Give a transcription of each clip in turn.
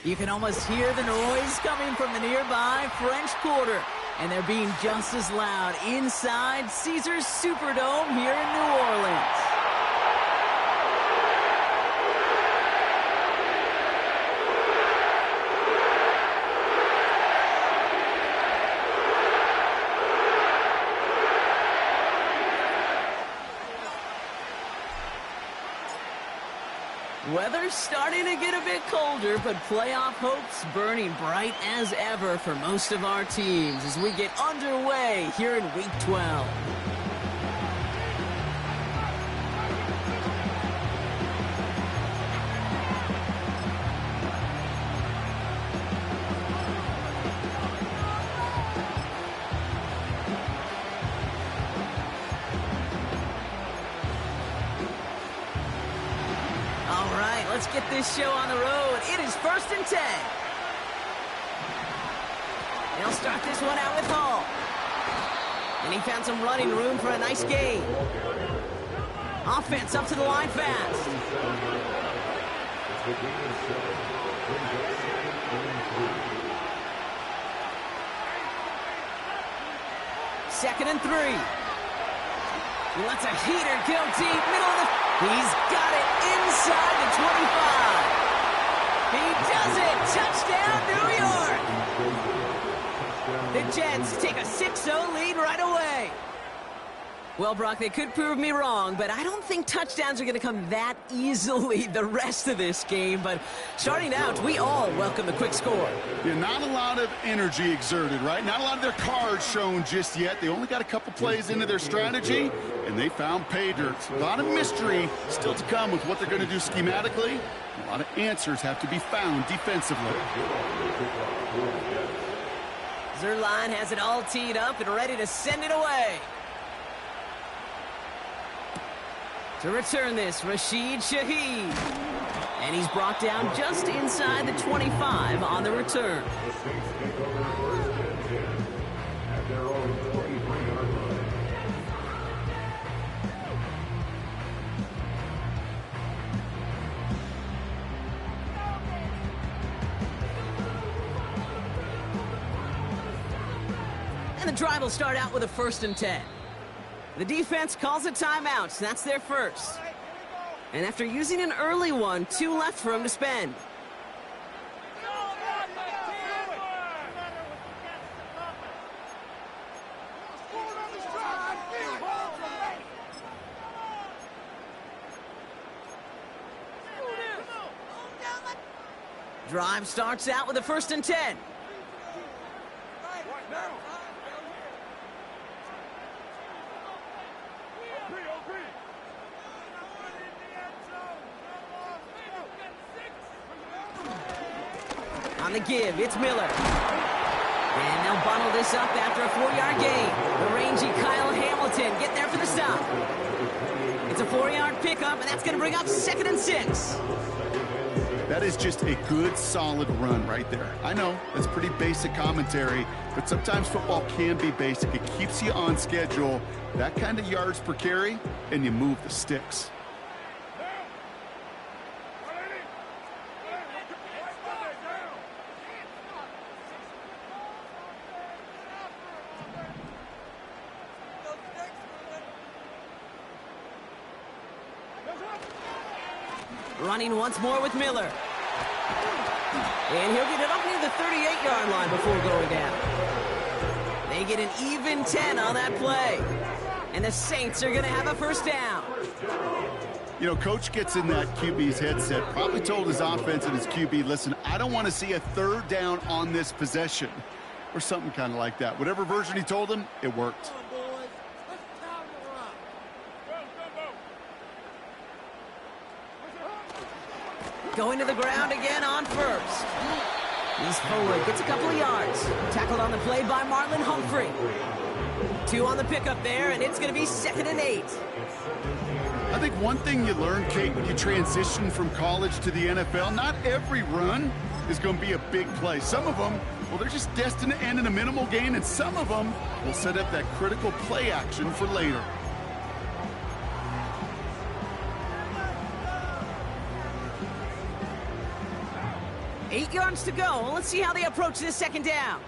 You can almost hear the noise coming from the nearby French Quarter. And they're being just as loud inside Caesars Superdome here in New Orleans. Weather's starting to get a bit colder, but playoff hopes burning bright as ever for most of our teams as we get underway here in Week 12. Let's get this show on the road. It is 1st and 10. They'll start this one out with Hall. And he found some running room for a nice gain. Offense up to the line fast. Second and 3. He lets a heater go deep, middle of the... He's got it inside the 25. He does it. Touchdown, New York. The Jets take a 6-0 lead right away. Well, Brock, they could prove me wrong, but I don't think touchdowns are going to come that easily the rest of this game. But starting out, we all welcome the quick score. Yeah, not a lot of energy exerted, right? Not a lot of their cards shown just yet. They only got a couple plays into their strategy, and they found pay dirt. A lot of mystery still to come with what they're going to do schematically. A lot of answers have to be found defensively. Zerline has it all teed up and ready to send it away. To return this, Rashid Shaheed. And he's brought down just inside the 25 on the return. And the drive will start out with a 1st and 10. The defense calls a timeout. That's their first. And after using an early one, 2 left for him to spend. Drive starts out with a 1st and 10. On the give, it's Miller. And they'll bundle this up after a 4-yard gain. The rangy Kyle Hamilton getting there for the stop. It's a 4-yard pickup, and that's going to bring up 2nd and 6. That is just a good, solid run right there. I know, that's pretty basic commentary, but sometimes football can be basic. It keeps you on schedule, that kind of yards per carry, and you move the sticks. Running once more with Miller. And he'll get it up near the 38-yard line before going down. They get an even 10 on that play. And the Saints are going to have a 1st down. You know, Coach gets in that QB's headset, probably told his offense and his QB, listen, I don't want to see a 3rd down on this possession. Or something kind of like that. Whatever version he told him, it worked. Going to the ground again on 1st. He's forward, gets a couple of yards. Tackled on the play by Marlon Humphrey. 2 on the pickup there, and it's going to be 2nd and 8. I think one thing you learn, Kate, when you transition from college to the NFL, not every run is going to be a big play. Some of them, well, they're just destined to end in a minimal gain, and some of them will set up that critical play action for later. 8 yards to go. Let's see how they approach this second down.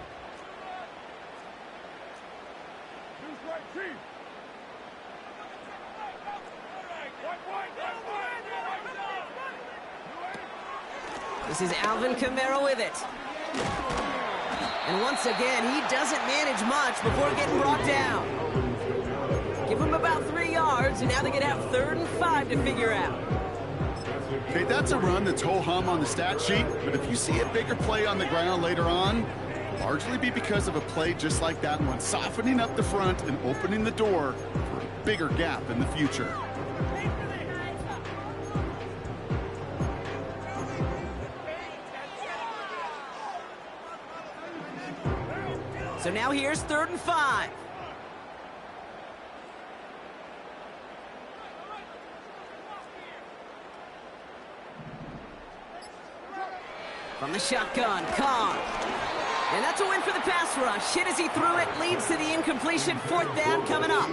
This is Alvin Kamara with it. And once again, he doesn't manage much before getting brought down. Give him about 3 yards, and now they're going to have 3rd and 5 to figure out. Okay, that's a run that's ho-hum on the stat sheet, but if you see a bigger play on the ground later on, largely be because of a play just like that one, softening up the front and opening the door for a bigger gap in the future. So now here's 3rd and 5. From the shotgun, Carr. And that's a win for the pass rush. Hit as he threw it, leads to the incompletion. 4th down coming up.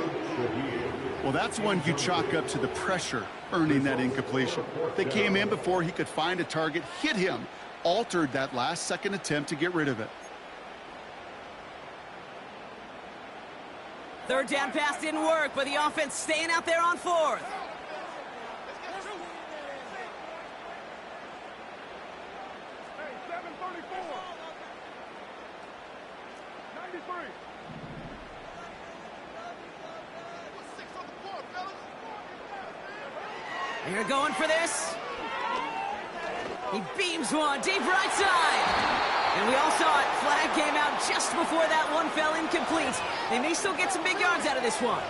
Well, that's one you chalk up to the pressure earning that incompletion. They came in before he could find a target, hit him, altered that last-second attempt to get rid of it. 3rd down pass didn't work, but the offense staying out there on 4th. You're going for this. He beams one deep right side. And we all saw it. Flag came out just before that one fell incomplete. They may still get some big yards out of this one.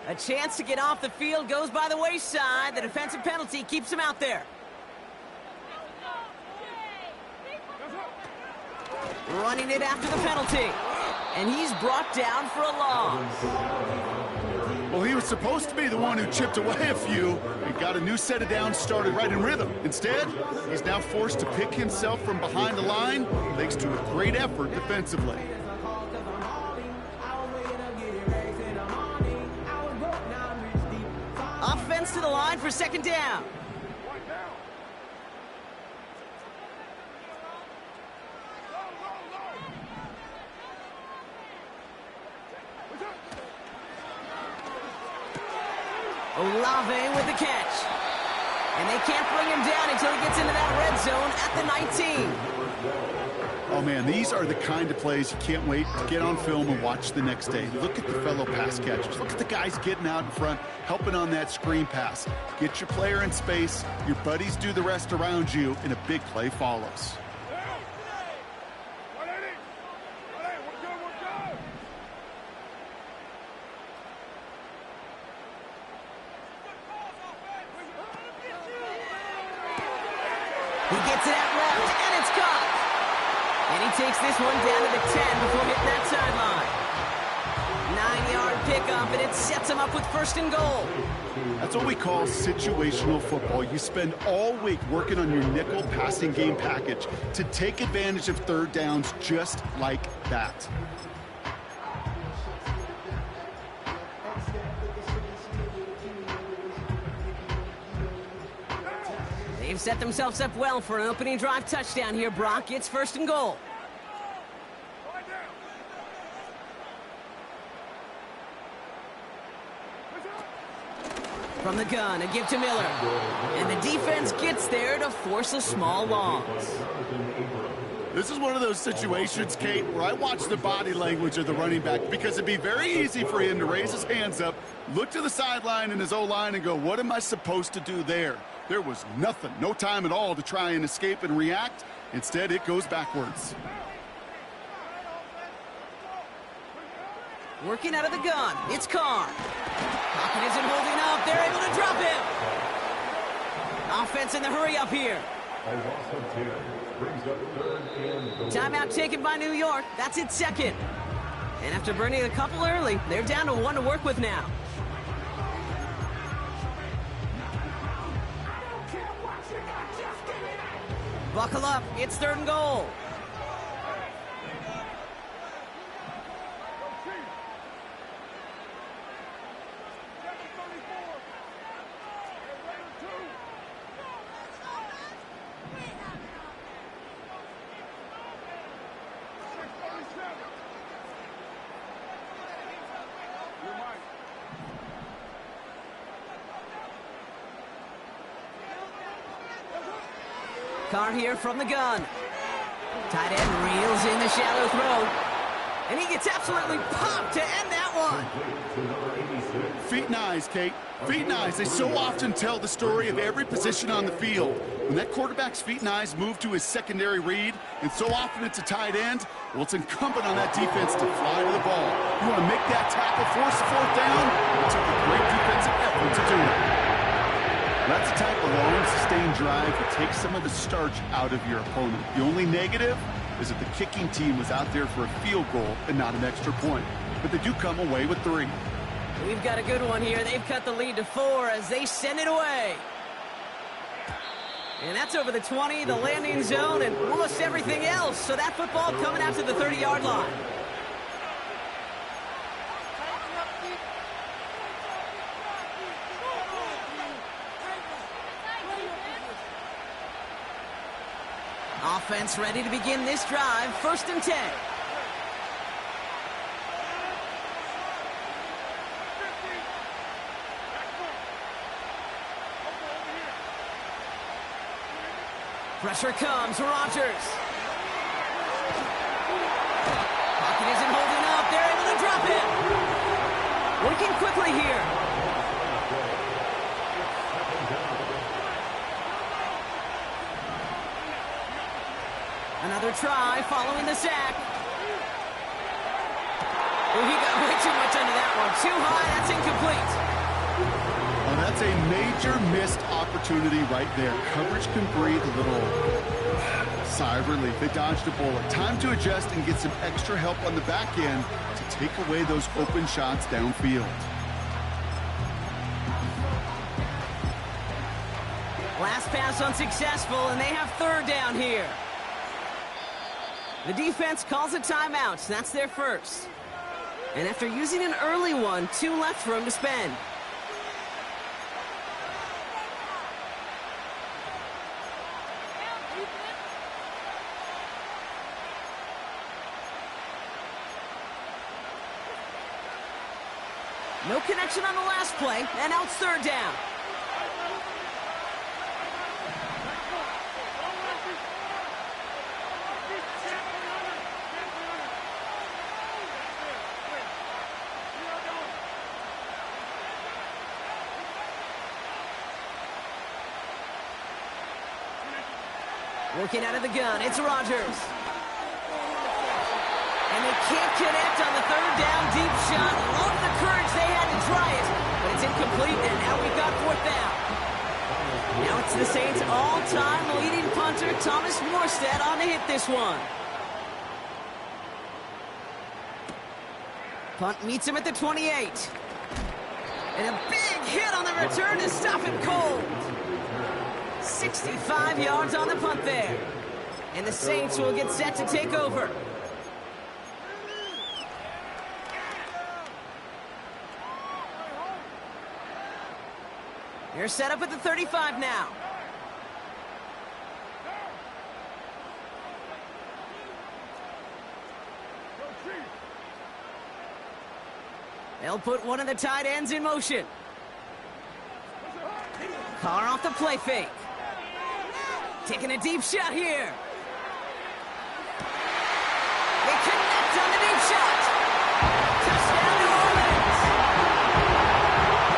A chance to get off the field goes by the wayside. The defensive penalty keeps him out there. Running it after the penalty. And he's brought down for a loss. Well, he was supposed to be the one who chipped away a few and got a new set of downs started right in rhythm. Instead, he's now forced to pick himself from behind the line thanks to a great effort defensively. Offense to the line for 2nd down. Olave with the catch. And they can't bring him down until he gets into that red zone at the 19. Oh, man, these are the kind of plays you can't wait to get on film and watch the next day. Look at the fellow pass catchers. Look at the guys getting out in front, helping on that screen pass. Get your player in space, your buddies do the rest around you, and a big play follows. He gets it out left, and it's caught. And he takes this one down to the 10 before hitting that sideline. 9-yard pickup, and it sets him up with 1st and goal. That's what we call situational football. You spend all week working on your nickel passing game package to take advantage of 3rd downs just like that. They've set themselves up well for an opening drive touchdown here, Brock. It's 1st and goal. From the gun, a give to Miller. And the defense gets there to force a small loss. This is one of those situations, Kate, where I watch the body language of the running back because it'd be very easy for him to raise his hands up, look to the sideline in his O-line and go, what am I supposed to do there? There was nothing, no time at all to try and escape and react. Instead, it goes backwards. Working out of the gun, it's Carr. Pocket isn't holding up. They're able to drop him. Offense in the hurry up here. Timeout taken by New York. That's its 2nd. And after burning a couple early, they're down to 1 to work with now. Buckle up. It's 3rd and goal. Carr here from the gun. Tight end reels in the shallow throw. And he gets absolutely popped to end that one. Feet and eyes, Kate. Feet and eyes. They so often tell the story of every position on the field. When that quarterback's feet and eyes move to his secondary read, and so often it's a tight end, well, it's incumbent on that defense to fly to the ball. You want to make that tackle, force the fourth down, it took a great defensive effort to do it. That's the type of long, sustained drive that takes some of the starch out of your opponent. The only negative is that the kicking team was out there for a field goal and not an extra point. But they do come away with 3. We've got a good one here. They've cut the lead to 4 as they send it away. And that's over the 20, the landing zone, and almost everything else. So that football coming out to the 30-yard line. Offense ready to begin this drive. 1st and 10. Pressure comes. Rodgers. Pocket isn't holding up. They're able to drop it. Working quickly here. Another try following the sack. Oh, he got way too much under that one. Too high, that's incomplete. Well, that's a major missed opportunity right there. Coverage can breathe a little sigh of relief. They dodged a bullet. Time to adjust and get some extra help on the back end to take away those open shots downfield. Last pass unsuccessful, and they have 3rd down here. The defense calls a timeout. That's their first. And after using an early one, 2 left for him to spend. No connection on the last play, and now it's 3rd down. Working out of the gun, it's Rodgers. And they can't connect on the 3rd down deep shot. Love the courage they had to try it, but it's incomplete, and now we've got 4th down. Now it's the Saints' all-time leading punter, Thomas Morstead, on to hit this one. Punt meets him at the 28. And a big hit on the return to stop him cold. 65 yards on the punt there. And the Saints will get set to take over. They're set up at the 35 now. They'll put one of the tight ends in motion. Carr off the play fake. Taking a deep shot here. They connect on the deep shot. Touchdown, New Orleans.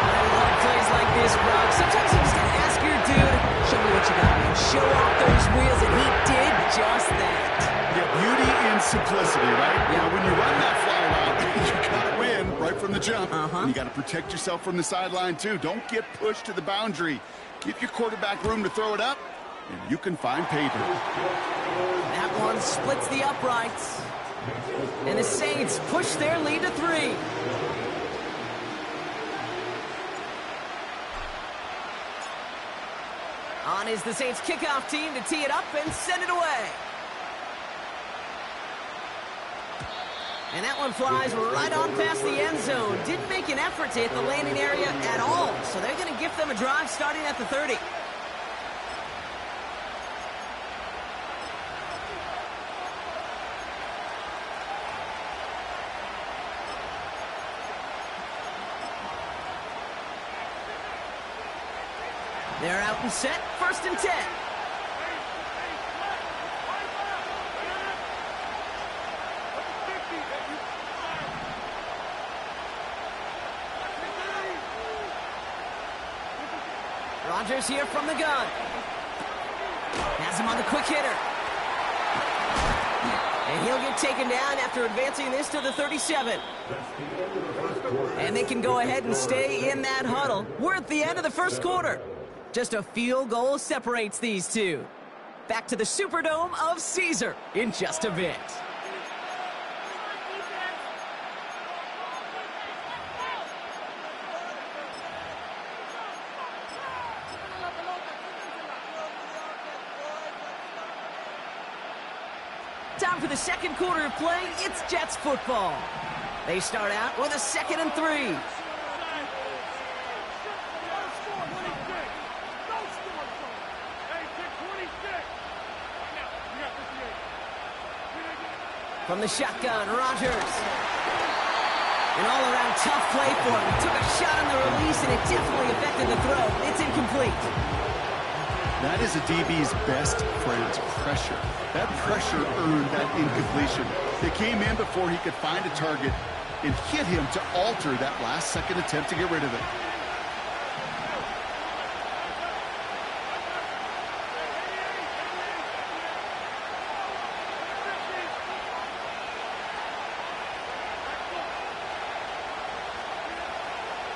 I love plays like this, Brock. Sometimes you just got to ask your dude, show me what you got, man. Show off those wheels, and he did just that. Yeah, beauty in simplicity, right? Yeah. When you run that fly route, you got to win right from the jump. And you got to protect yourself from the sideline, too. Don't get pushed to the boundary. Give your quarterback room to throw it up, and you can find pay dirt. That one splits the uprights. And the Saints push their lead to 3. On is the Saints kickoff team to tee it up and send it away. And that one flies right on past the end zone. Didn't make an effort to hit the landing area at all. So they're going to gift them a drive starting at the 30. They're out and set. 1st and 10. Rodgers here from the gun. Has him on the quick hitter. And he'll get taken down after advancing this to the 37. And they can go ahead and stay in that huddle. We're at the end of the first quarter. Just a field goal separates these two. Back to the Superdome of Caesar in just a bit. Time for the second quarter of play. It's Jets football. They start out with a 2nd and 3. From the shotgun, Rodgers. An all-around tough play for him. He took a shot on the release, and it definitely affected the throw. It's incomplete. That is a DB's best friend, pressure. That pressure earned that incompletion. They came in before he could find a target and hit him to alter that last-second attempt to get rid of it.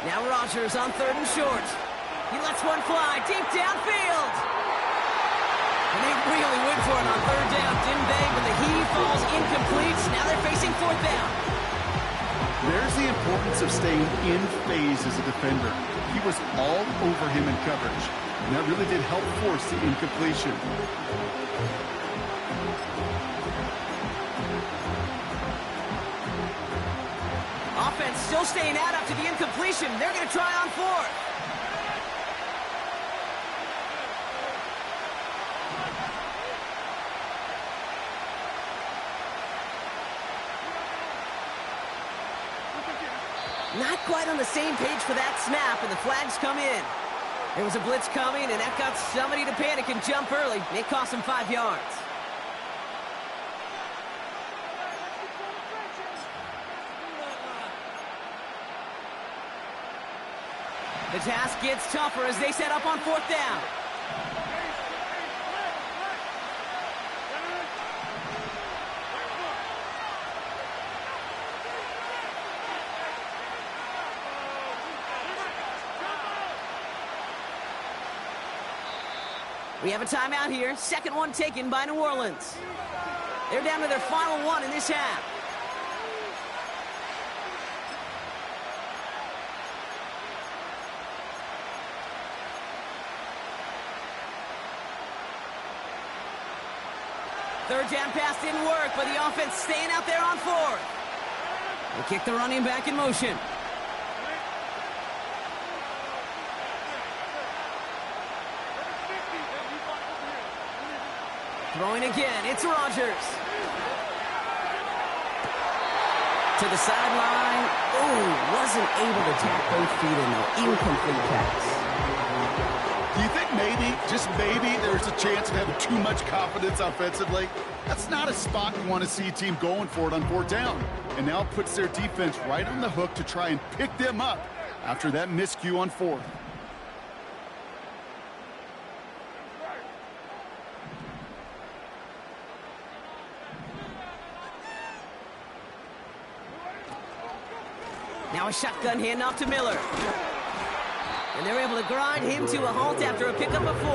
Now Rodgers on 3rd and short. He lets one fly deep downfield. And they really went for it on 3rd down, didn't they? But the heave falls incomplete. Now they're facing 4th down. There's the importance of staying in phase as a defender. He was all over him in coverage. And that really did help force the incompletion. Offense still staying out after the incompletion. They're going to try on 4th. Not quite on the same page for that snap, and the flags come in. There was a blitz coming, and that got somebody to panic and jump early. It cost them 5 yards. The task gets tougher as they set up on 4th down. We have a timeout here. 2nd one taken by New Orleans. They're down to their final one in this half. Third down pass didn't work, but the offense staying out there on 4th. They kick the running back in motion. Throwing again, it's Rodgers. To the sideline. Oh, wasn't able to tap both feet in the incomplete pass. Do you think maybe, just maybe, there's a chance of having too much confidence offensively? That's not a spot you want to see a team going for it on 4th down. And now it puts their defense right on the hook to try and pick them up after that miscue on 4th. Now a shotgun handoff to Miller. And they're able to grind him to a halt after a pickup of 4.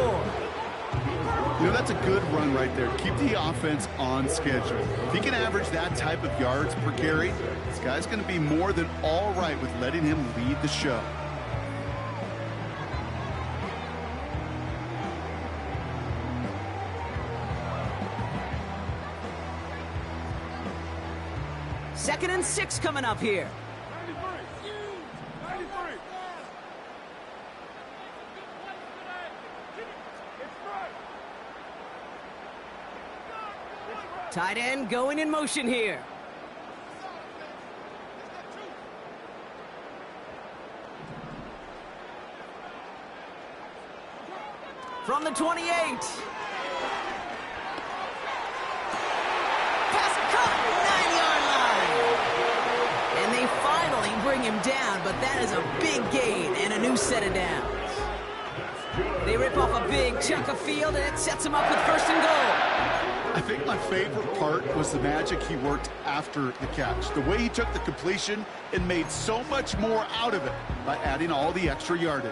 You know, that's a good run right there. Keep the offense on schedule. If he can average that type of yards per carry, this guy's going to be more than all right with letting him lead the show. Second and 6 coming up here. Tight end going in motion here. From the 28. Pass caught, 9-yard line. And they finally bring him down, but that is a big gain and a new set of downs. They rip off a big chunk of field, and it sets them up with first and goal. I think my favorite part was the magic he worked after the catch. The way he took the completion and made so much more out of it by adding all the extra yardage.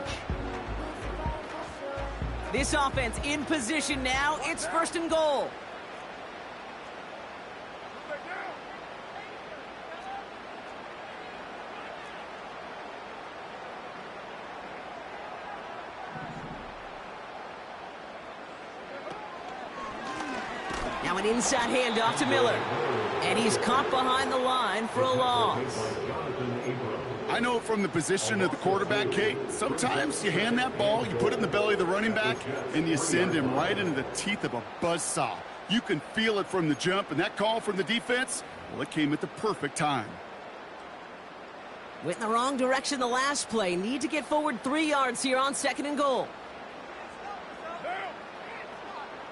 This offense in position now. It's first and goal. Now an inside handoff to Miller. And he's caught behind the line for a loss. I know from the position of the quarterback, Kate, sometimes you hand that ball, you put it in the belly of the running back, and you send him right into the teeth of a buzzsaw. You can feel it from the jump, and that call from the defense, well, it came at the perfect time. Went in the wrong direction the last play. Need to get forward 3 yards here on second and goal.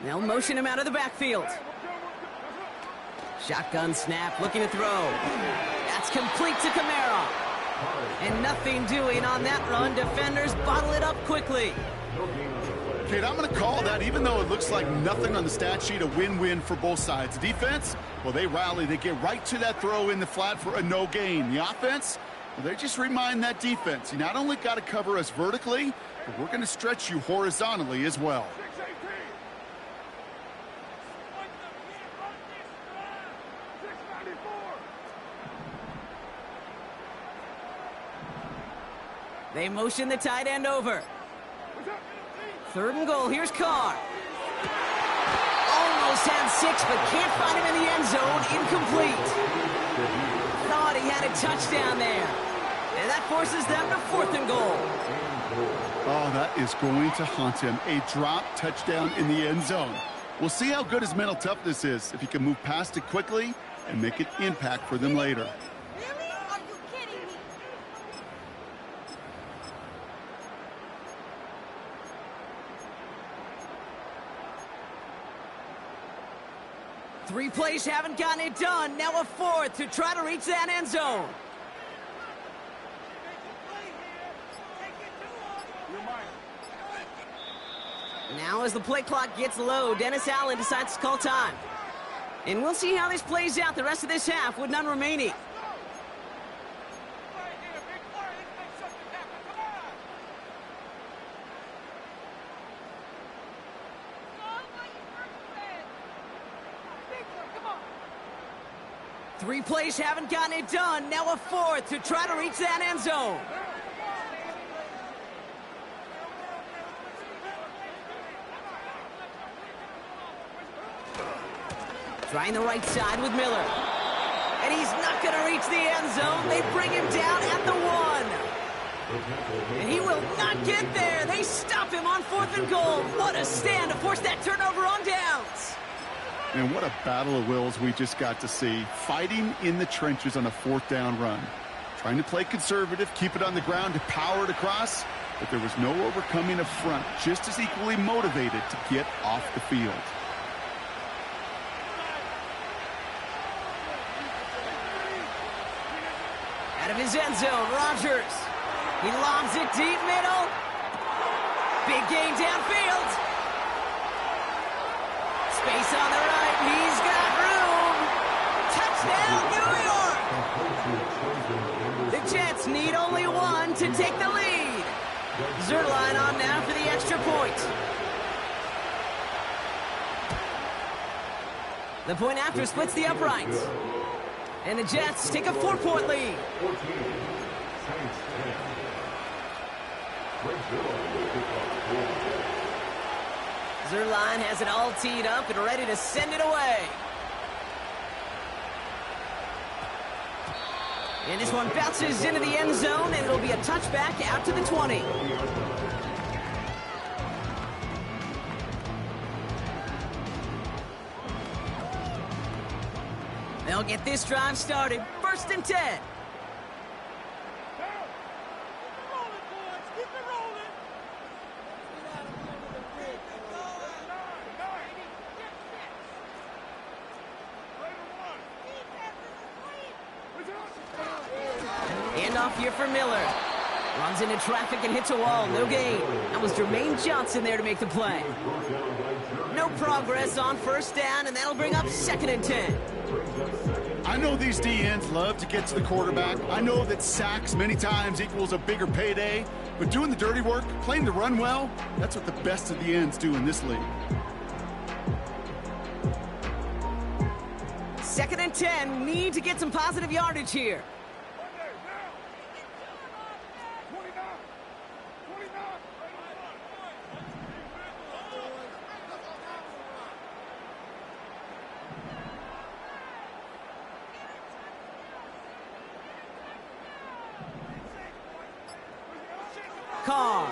They'll motion him out of the backfield. Shotgun snap, looking to throw. That's complete to Kamara. And nothing doing on that run. Defenders bottle it up quickly. Kate, I'm going to call that, even though it looks like nothing on the stat sheet, a win-win for both sides. Defense, well, they rally. They get right to that throw in the flat for a no gain. The offense, well, they just remind that defense, you not only got to cover us vertically, but we're going to stretch you horizontally as well. They motion the tight end over. Third and goal. Here's Carr. Almost had 6, but can't find him in the end zone. Incomplete. Thought he had a touchdown there. And that forces them to 4th and goal. Oh, that is going to haunt him. A drop touchdown in the end zone. We'll see how good his mental toughness is, if he can move past it quickly and make an impact for them later. Really? Are you kidding me? Three plays haven't gotten it done. Now a 4th to try to reach that end zone. Now as the play clock gets low, Dennis Allen decides to call time. And we'll see how this plays out the rest of this half with none remaining. Three plays haven't gotten it done. Now a 4th to try to reach that end zone. Trying the right side with Miller. And he's not going to reach the end zone. They bring him down at the 1. And he will not get there. They stop him on 4th and goal. What a stand to force that turnover on downs. And what a battle of wills we just got to see. Fighting in the trenches on a 4th down run. Trying to play conservative, keep it on the ground to power it across. But there was no overcoming a front, just as equally motivated to get off the field. Out of his end zone, Rodgers. He lobs it deep middle. Big gain downfield. Space on the right. He's got room. Touchdown, New York. The Jets need only 1 to take the lead. Zerline on now for the extra point. The point after splits the uprights. And the Jets take a 4-point lead. Zerline has it all teed up and ready to send it away. And this one bounces into the end zone, and it'll be a touchback out to the 20. They'll get this drive started. 1st and 10. Handoff here for Miller. Runs into traffic and hits a wall. No gain. That was Jermaine Johnson there to make the play. No progress on first down, and that'll bring up 2nd and 10. I know these DNs love to get to the quarterback. I know that sacks many times equals a bigger payday, but doing the dirty work, playing the run well, that's what the best of the ends do in this league. 2nd and 10. Need to get some positive yardage here. Carr.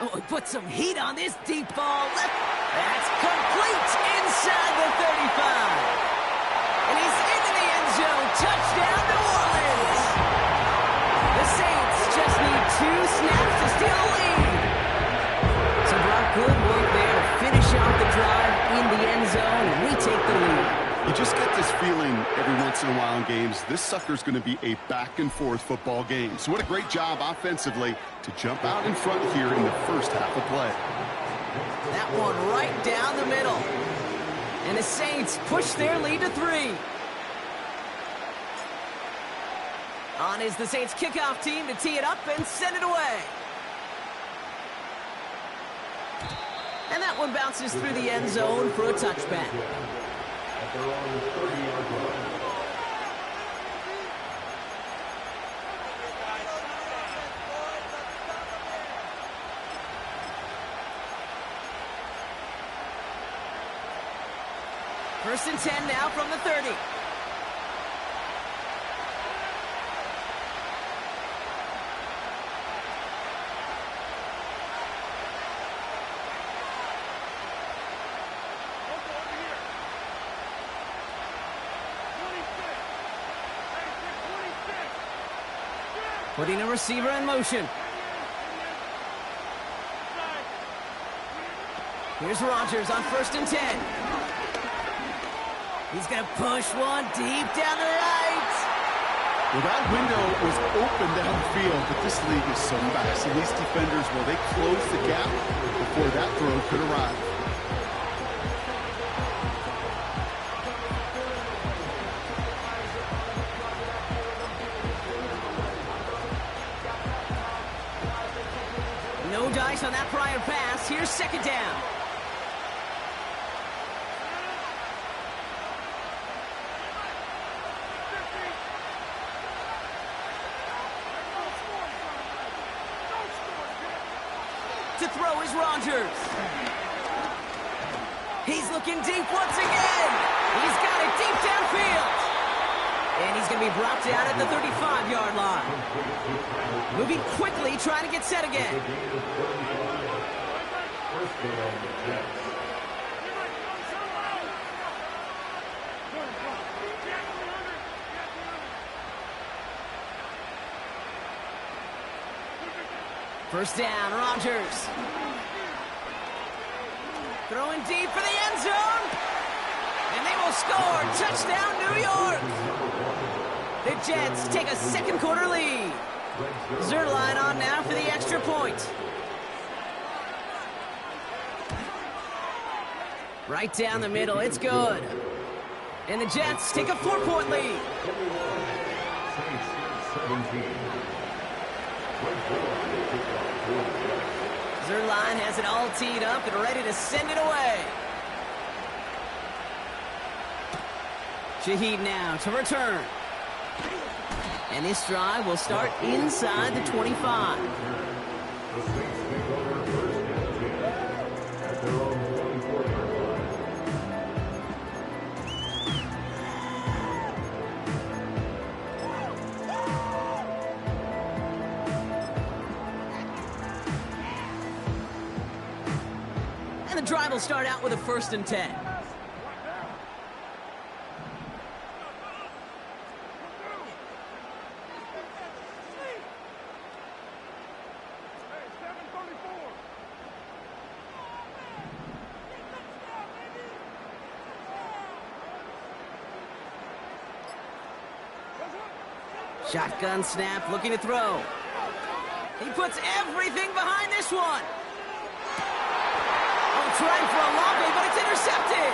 Oh, he put some heat on this deep ball. That's complete inside the 35. And he's into the end zone. Touchdown, New Orleans. The Saints just need 2 snaps to steal a lead. So Brock, good work there to finish off the drive in the end zone, and we take the lead. You just get this feeling every once in a while in games, this sucker's going to be a back-and-forth football game. So what a great job offensively to jump out in front here in the first half of play. That one right down the middle. And the Saints push their lead to 3. On is the Saints kickoff team to tee it up and send it away. And that one bounces through the end zone for a touchback. They're on the 30-yard line. First and 10 now from the 30. Putting a receiver in motion. Here's Rodgers on first and 10. He's going to push one deep down the right. Well, that window was open downfield, but this league is so fast. And these defenders, well, they close the gap before that throw could arrive. No dice on that prior pass. Here's second down. To throw is Rodgers. He's looking deep once again. He's got it deep downfield. And he's going to be brought down at the 35-yard line. Moving quickly, trying to get set again. First down, Rodgers. Throwing deep for the end zone. And they will score. Touchdown, New York. The Jets take a second quarter lead. Zerline on now for the extra point. Right down the middle. It's good. And the Jets take a 4-point lead. Zerline has it all teed up and ready to send it away. Shaheed now to return. And this drive will start inside the 25. And the drive will start out with a first and 10. Shotgun snap, looking to throw. He puts everything behind this one. Oh, trying for a long way, but it's intercepted.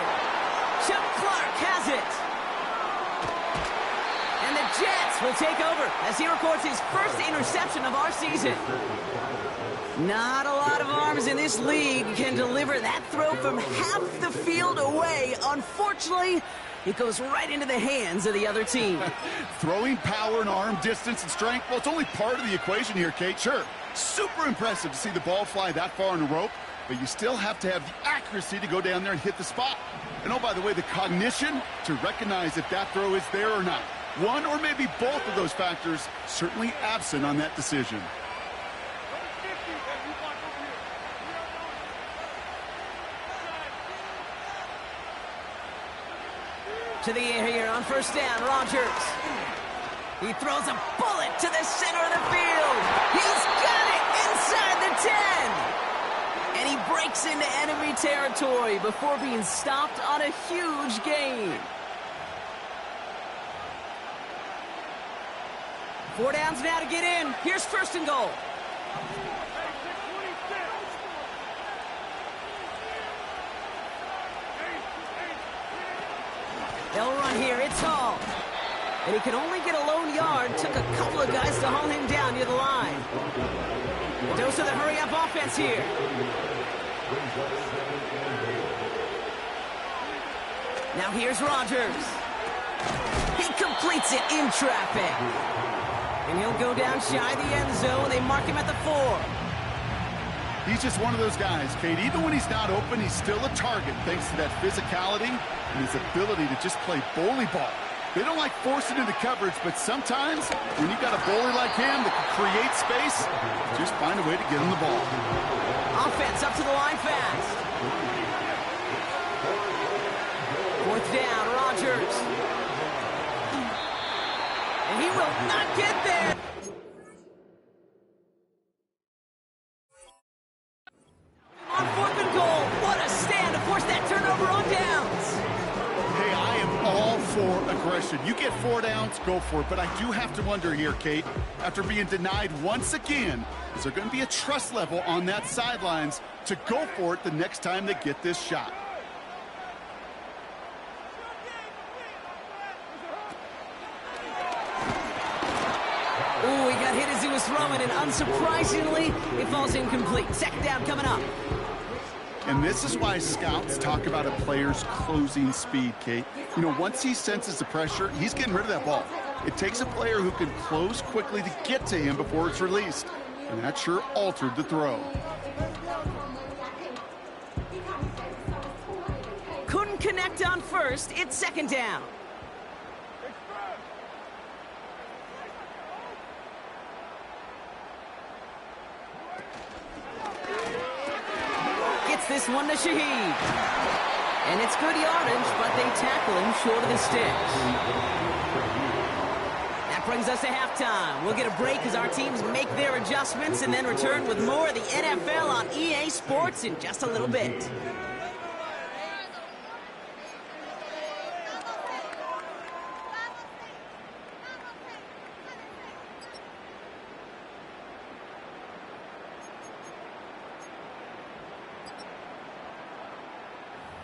Chuck Clark has it. And the Jets will take over as he records his first interception of our season. Not a lot of arms in this league can deliver that throw from half the field away. Unfortunately, it goes right into the hands of the other team. Throwing power and arm distance and strength, well, it's only part of the equation here, Kate. Sure, super impressive to see the ball fly that far on a rope, but you still have to have the accuracy to go down there and hit the spot. And oh, by the way, the cognition to recognize if that throw is there or not. One or maybe both of those factors certainly absent on that decision. To the air here on first down, Rodgers. He throws a bullet to the center of the field. He's got it inside the 10. And he breaks into enemy territory before being stopped on a huge gain. 4 downs now to get in. Here's first and goal. They'll run here. It's Hall. And he could only get a lone yard. Took a couple of guys to haul him down near the line. A dose of the hurry-up offense here. Now here's Rodgers. He completes it in traffic. And he'll go down shy of the end zone. They mark him at the 4. He's just one of those guys, Kate. Even when he's not open, he's still a target thanks to that physicality and his ability to just play bully ball. They don't like forcing into coverage, but sometimes when you've got a bully like him that can create space, just find a way to get him the ball. Offense up to the line fast. 4th down, Rodgers. And he will not get there. On 4th and goal, what a stand to force that turnover on downs. Hey, I am all for aggression. You get 4 downs, go for it. But I do have to wonder here, Kate, after being denied once again, is there going to be a trust level on that sidelines to go for it the next time they get this shot? Ooh, he got hit as he was throwing, and unsurprisingly, it falls incomplete. 2nd down coming up. And this is why scouts talk about a player's closing speed, Kate. You know, once he senses the pressure, he's getting rid of that ball. It takes a player who can close quickly to get to him before it's released. And that sure altered the throw. Couldn't connect on first. It's 2nd down. This one to Shaheed. And it's good yardage, but they tackle him short of the sticks. That brings us to halftime. We'll get a break as our teams make their adjustments and then return with more of the NFL on EA Sports in just a little bit.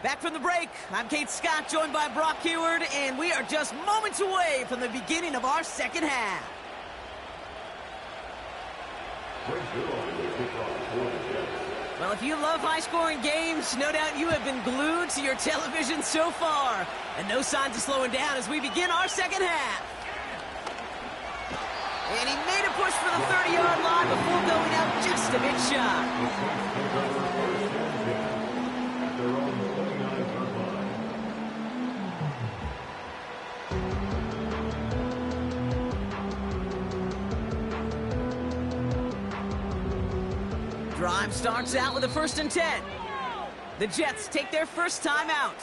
Back from the break, I'm Kate Scott, joined by Brock Heward, and we are just moments away from the beginning of our second half. Well, if you love high-scoring games, no doubt you have been glued to your television so far. And no signs of slowing down as we begin our second half. And he made a push for the 30-yard line before going out just a bit shy. Drive starts out with a 1st and 10. The Jets take their first time out,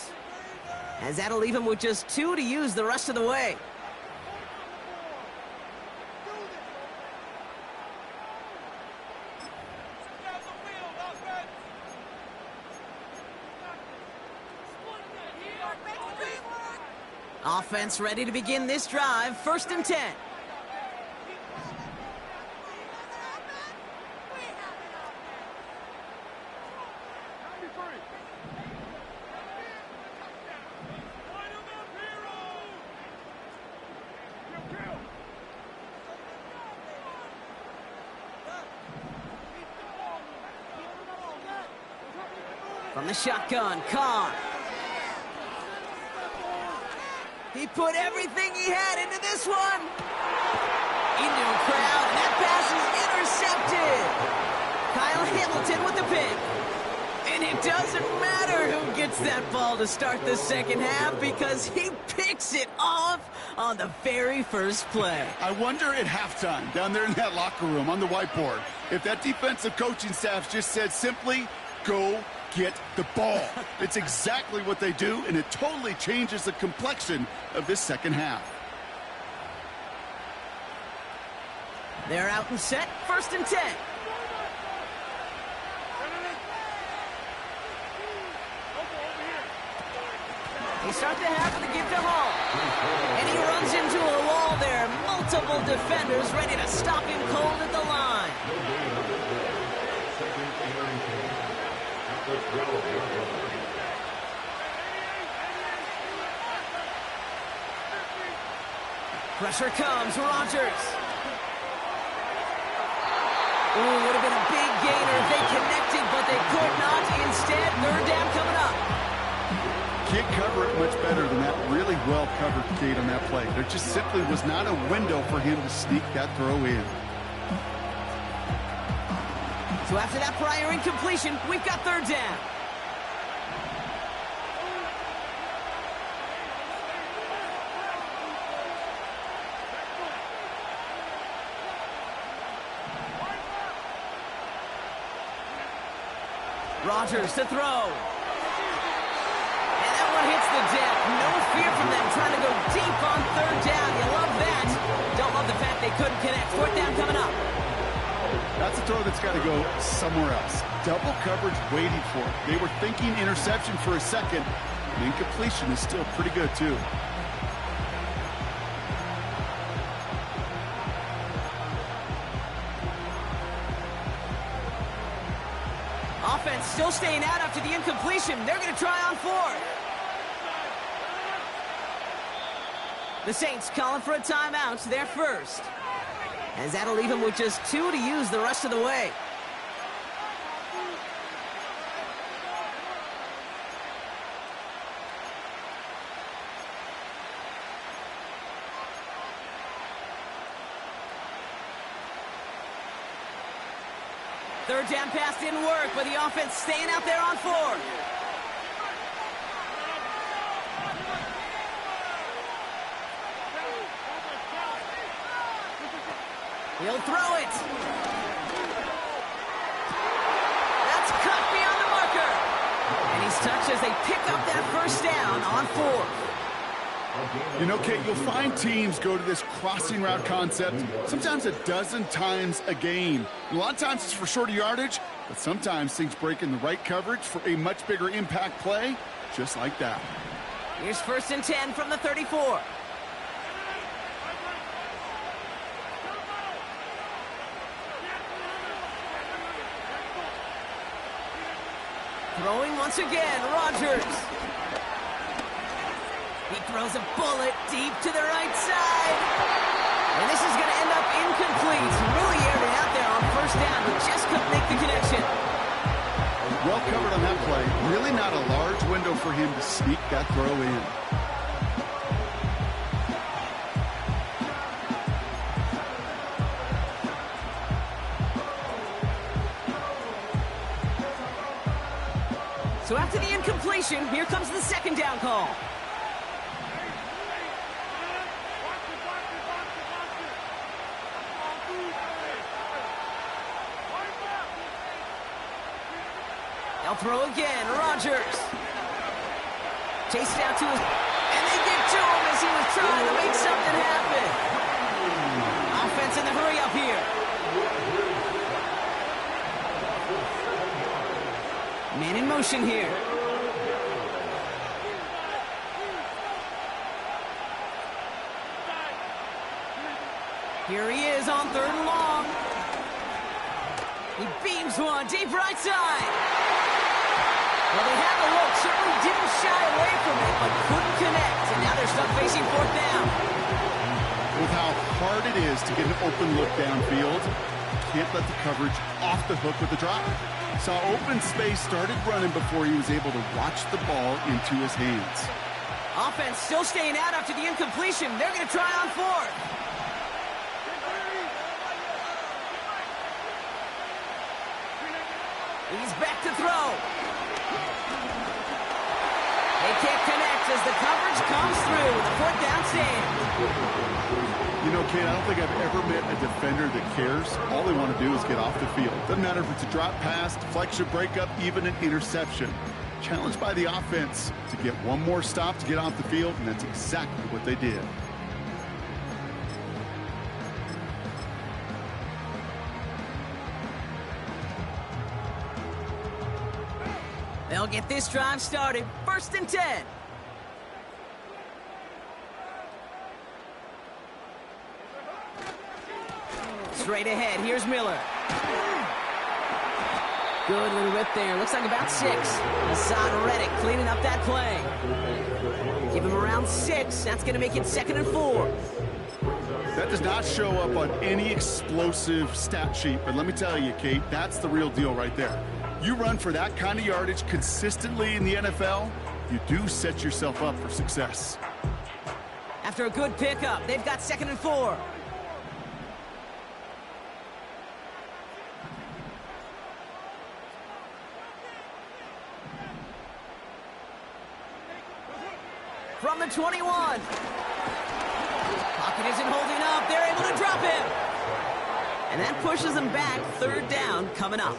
as that'll leave them with just 2 to use the rest of the way. Offense ready to begin this drive. 1st and 10. From the shotgun, Carr. He put everything he had into this one. Into a crowd, and that pass is intercepted. Kyle Hamilton with the pick. And it doesn't matter who gets that ball to start the second half because he picks it off on the very first play. I wonder at halftime, down there in that locker room on the whiteboard, if that defensive coaching staff just said simply, go get the ball. It's exactly what they do, and it totally changes the complexion of this second half. They're out and set, 1st and 10. They start the half with a give to Hall. And he runs into a wall there. Multiple defenders ready to stop him cold at the line. Pressure comes, Rodgers. Ooh, would have been a big gainer if they connected, but they could not. Instead, 3rd down coming up. Can't cover it much better than that really well-covered gate on that play. There just simply was not a window for him to sneak that throw in. So after that prior incompletion, we've got 3rd down. Rodgers to throw. And that one hits the deck. No fear from them trying to go deep on 3rd down. You love that. Don't love the fact they couldn't connect. 4th down coming up. That's a throw that's got to go somewhere else. Double coverage waiting for it. They were thinking interception for a second. And incompletion is still pretty good, too. Offense still staying out after the incompletion. They're going to try on 4th. The Saints calling for a timeout. They're first. As that'll leave him with just 2 to use the rest of the way. Third down pass didn't work, but the offense staying out there on 4th. He'll throw it. That's cut beyond the marker. And he's touched as they pick up that 1st down on 4th. You know, Kate, you'll find teams go to this crossing route concept sometimes a dozen times a game. A lot of times it's for shorter yardage, but sometimes things break in the right coverage for a much bigger impact play, just like that. Here's 1st and 10 from the 34. Throwing once again, Rodgers. He throws a bullet deep to the right side. And this is going to end up incomplete. Really aired it out there on 1st down, but just couldn't make the connection. Well covered on that play. Really not a large window for him to sneak that throw in. So after the incompletion, here comes the 2nd down call. They'll throw again, Rodgers. Chased out to his... And they get to him as he was trying to make something happen. Offense in the hurry up here. Man in motion here. Here he is on 3rd and long. He beams one deep right side. Well, they had the look, certainly didn't shy away from it, but couldn't connect. And now they're stuck facing fourth down. With how hard it is to get an open look downfield, you can't let the coverage off the hook with the drop. Saw open space, started running before he was able to watch the ball into his hands. Offense still staying out after the incompletion. They're going to try on fourth. He's back to throw. They can't connect as the coverage comes through. The fourth down stand. You know, Kate, I don't think I've ever met a defender that cares. All they want to do is get off the field. Doesn't matter if it's a drop pass, deflection, breakup, even an interception. Challenged by the offense to get one more stop to get off the field, and that's exactly what they did. They'll get this drive started. 1st and 10. Straight ahead, here's Miller. Good little whip there. Looks like about 6. Hassan Reddick cleaning up that play. Give him around 6. That's going to make it 2nd and 4. That does not show up on any explosive stat sheet, but let me tell you, Kate, that's the real deal right there. You run for that kind of yardage consistently in the NFL, you do set yourself up for success. After a good pickup, they've got 2nd and 4. From the 21. Pocket isn't holding up. They're able to drop him. And that pushes them back. 3rd down coming up.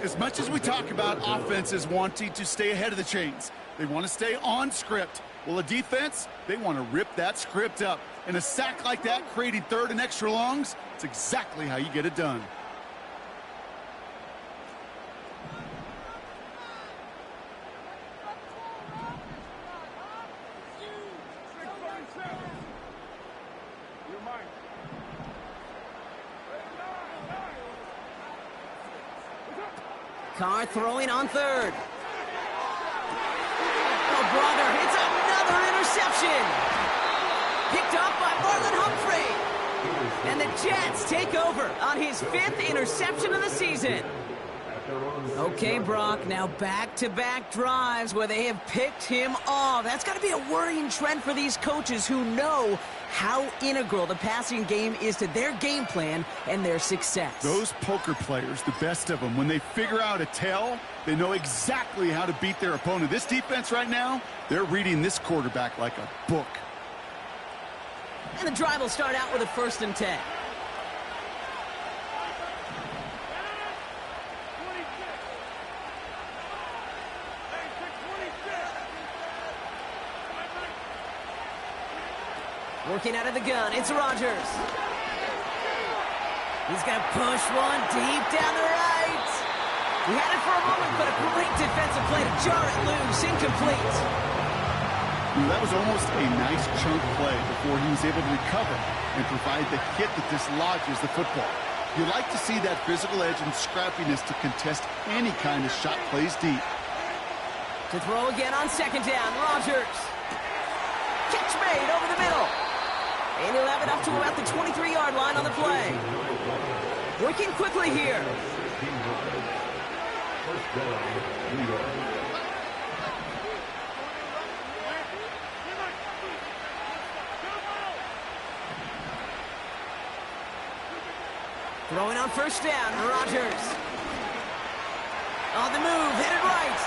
As much as we talk about offenses wanting to stay ahead of the chains, they want to stay on script. Well, a defense, they want to rip that script up. And a sack like that, creating 3rd and extra longs, it's exactly how you get it done. Carr throwing on 3rd. Oh, brother, it's another interception. Picked off by Marlon Humphrey. And the Jets take over on his 5th interception of the season. Okay, Brock, now back-to-back drives where they have picked him off. That's got to be a worrying trend for these coaches who know how integral the passing game is to their game plan and their success. Those poker players, the best of them, when they figure out a tell, they know exactly how to beat their opponent. This defense right now, they're reading this quarterback like a book. And the drive will start out with a 1st and 10. Working out of the gun, it's Rodgers. He's going to push one deep down the right. He had it for a moment, but a great defensive play to jar it loose, incomplete. That was almost a nice chunk play before he was able to recover and provide the hit that dislodges the football. You like to see that physical edge and scrappiness to contest any kind of shot plays deep. To throw again on 2nd down, Rodgers. Catch made over the middle. And he'll have it up to about the 23-yard line on the play. Working quickly here. Throwing on 1st down, Rodgers. On the move, headed right.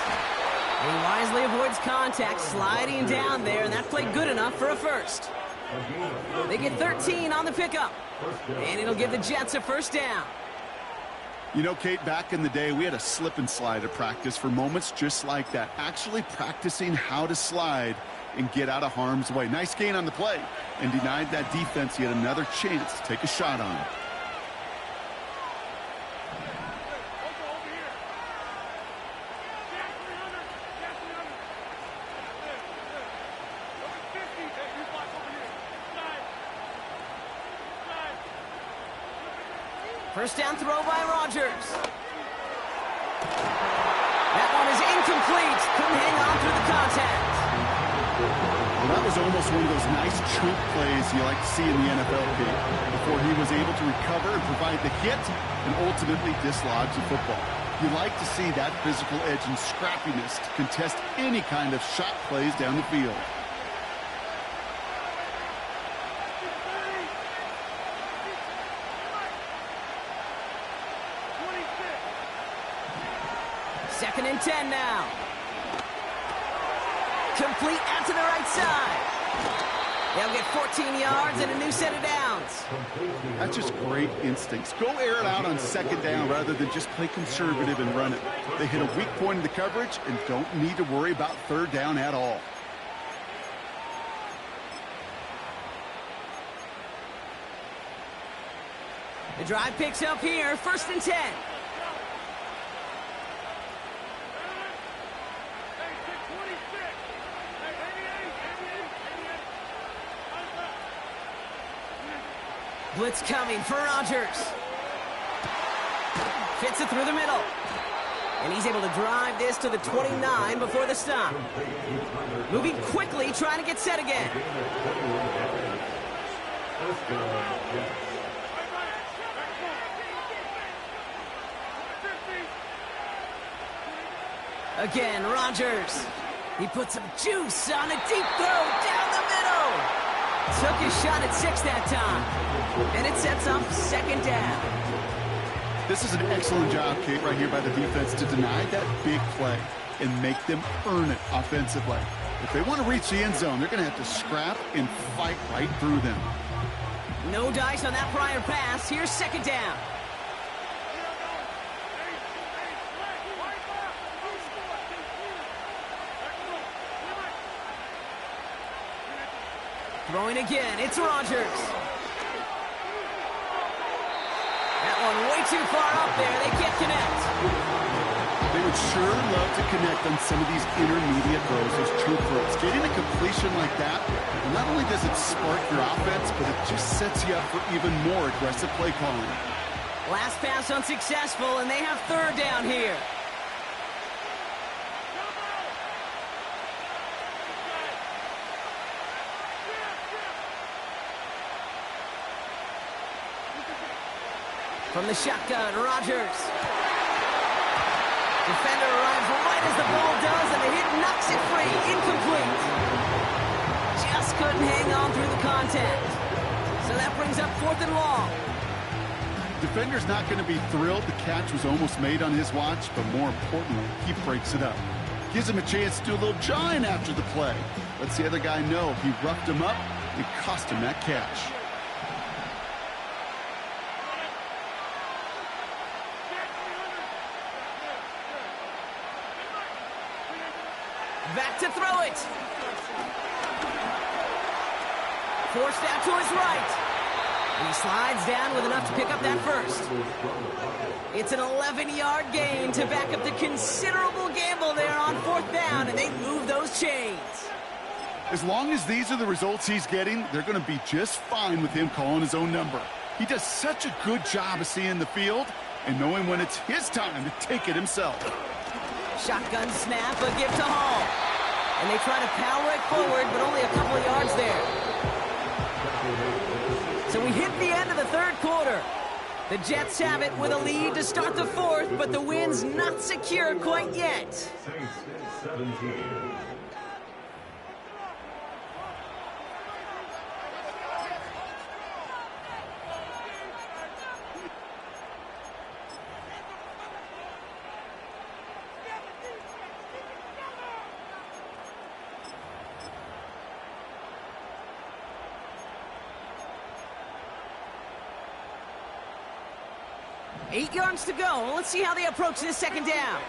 He wisely avoids contact, sliding down there, and that played good enough for a 1st. They get 13 on the pickup, and it'll give the Jets a 1st down. You know, Kate, back in the day, we had a slip and slide at practice for moments just like that. Actually practicing how to slide and get out of harm's way. Nice gain on the play, and denied that defense yet another chance to take a shot on it. First down throw by Rodgers. That one is incomplete. Well, that was almost one of those nice chunk plays you like to see in the NFL, Pete, before he was able to recover and provide the hit and ultimately dislodge the football. You like to see that physical edge and scrappiness to contest any kind of shot plays down the field. Second and 10 now. Complete out to the right side. They'll get 14 yards and a new set of downs. That's just great instincts. Go air it out on second down rather than just play conservative and run it. They hit a weak point in the coverage and don't need to worry about third down at all. The drive picks up here, first and 10. Blitz coming for Rodgers. Fits it through the middle. And he's able to drive this to the 29 before the stop. Moving quickly, trying to get set again. Again, Rodgers. He put some juice on a deep throw down the middle. Took his shot at 6 that time. And it sets up second down. This is an excellent job, Kate, right here by the defense to deny that big play and make them earn it offensively. If they want to reach the end zone, they're going to have to scrap and fight right through them. No dice on that prior pass. Here's second down. Throwing again, it's Rodgers. That one way too far up there, they can't connect. They would sure love to connect on some of these intermediate throws, those true throws. Getting a completion like that, not only does it spark your offense, but it just sets you up for even more aggressive play calling. Last pass unsuccessful, and they have third down here. From the shotgun, Rodgers. Defender arrives right as the ball does, and the hit knocks it free. Incomplete. Just couldn't hang on through the contact. So that brings up 4th and long. Defender's not going to be thrilled the catch was almost made on his watch, but more importantly, he breaks it up. Gives him a chance to do a little jawing after the play. Lets the other guy know he roughed him up and cost him that catch. Back to throw it. Forced out to his right. And he slides down with enough to pick up that first. It's an 11-yard gain to back up the considerable gamble there on 4th down, and they move those chains. As long as these are the results he's getting, they're going to be just fine with him calling his own number. He does such a good job of seeing the field and knowing when it's his time to take it himself. Shotgun snap, a give to Hall. And they try to power it forward, but only a couple of yards there. So we hit the end of the third quarter. The Jets have it with a lead to start the 4th, but the win's not secure quite yet. Saints 17. Eight yards to go. Let's see how they approach this second down.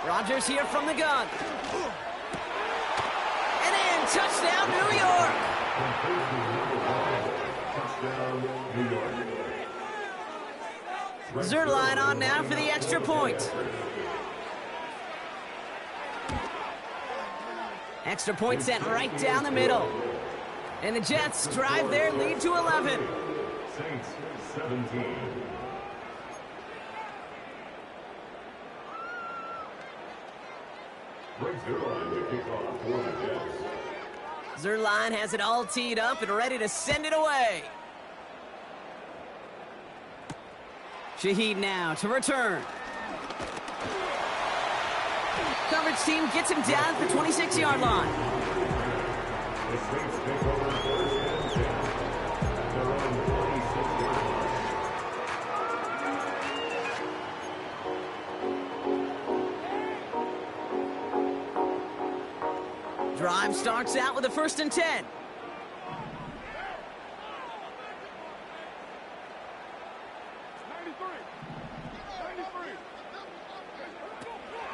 Rodgers here from the gun. And in, touchdown, New York. Touchdown, New York. Zerline on now for the extra point. Extra point sent right down the middle. And the Jets drive their lead to 11. Saints 17. Brings Zerline to kick off for the Jets. Zerline has it all teed up and ready to send it away. Shaheed now to return. Coverage team gets him down at the 26-yard line. The Saints take over first and 10. They're on the 26-yard line. Drive starts out with a 1st and 10.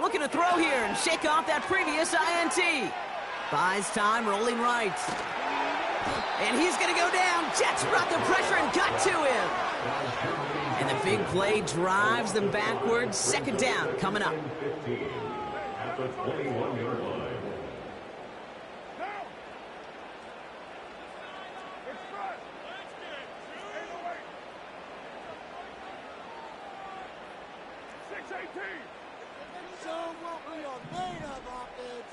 Looking to throw here and shake off that previous INT. Buys time, rolling right. And he's going to go down. Jets brought the pressure and got to him. And the big play drives them backwards. 2nd down coming up. 15 at the 21-yard line. Show what we are made of, offense.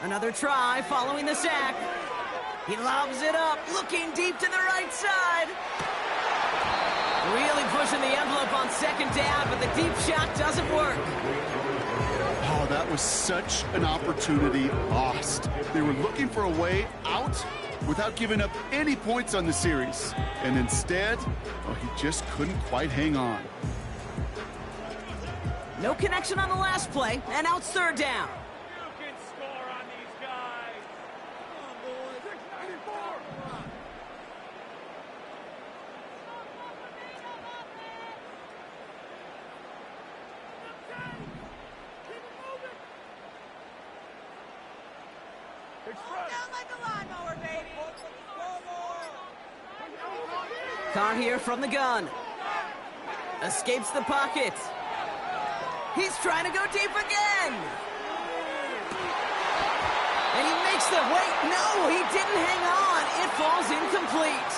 Another try following the sack. He lobs it up, looking deep to the right side. Really pushing the envelope on 2nd down, but the deep shot doesn't work. Oh, that was such an opportunity lost. They were looking for a way out without giving up any points on the series. And instead, well, he just couldn't quite hang on. No connection on the last play, and now it's 3rd down. You can score on these guys. Come on, boys. 694. Down like a lawnmower, baby. Carr here from the gun. Escapes the pocket. He's trying to go deep again. And he makes the wait. No, he didn't hang on. It falls incomplete.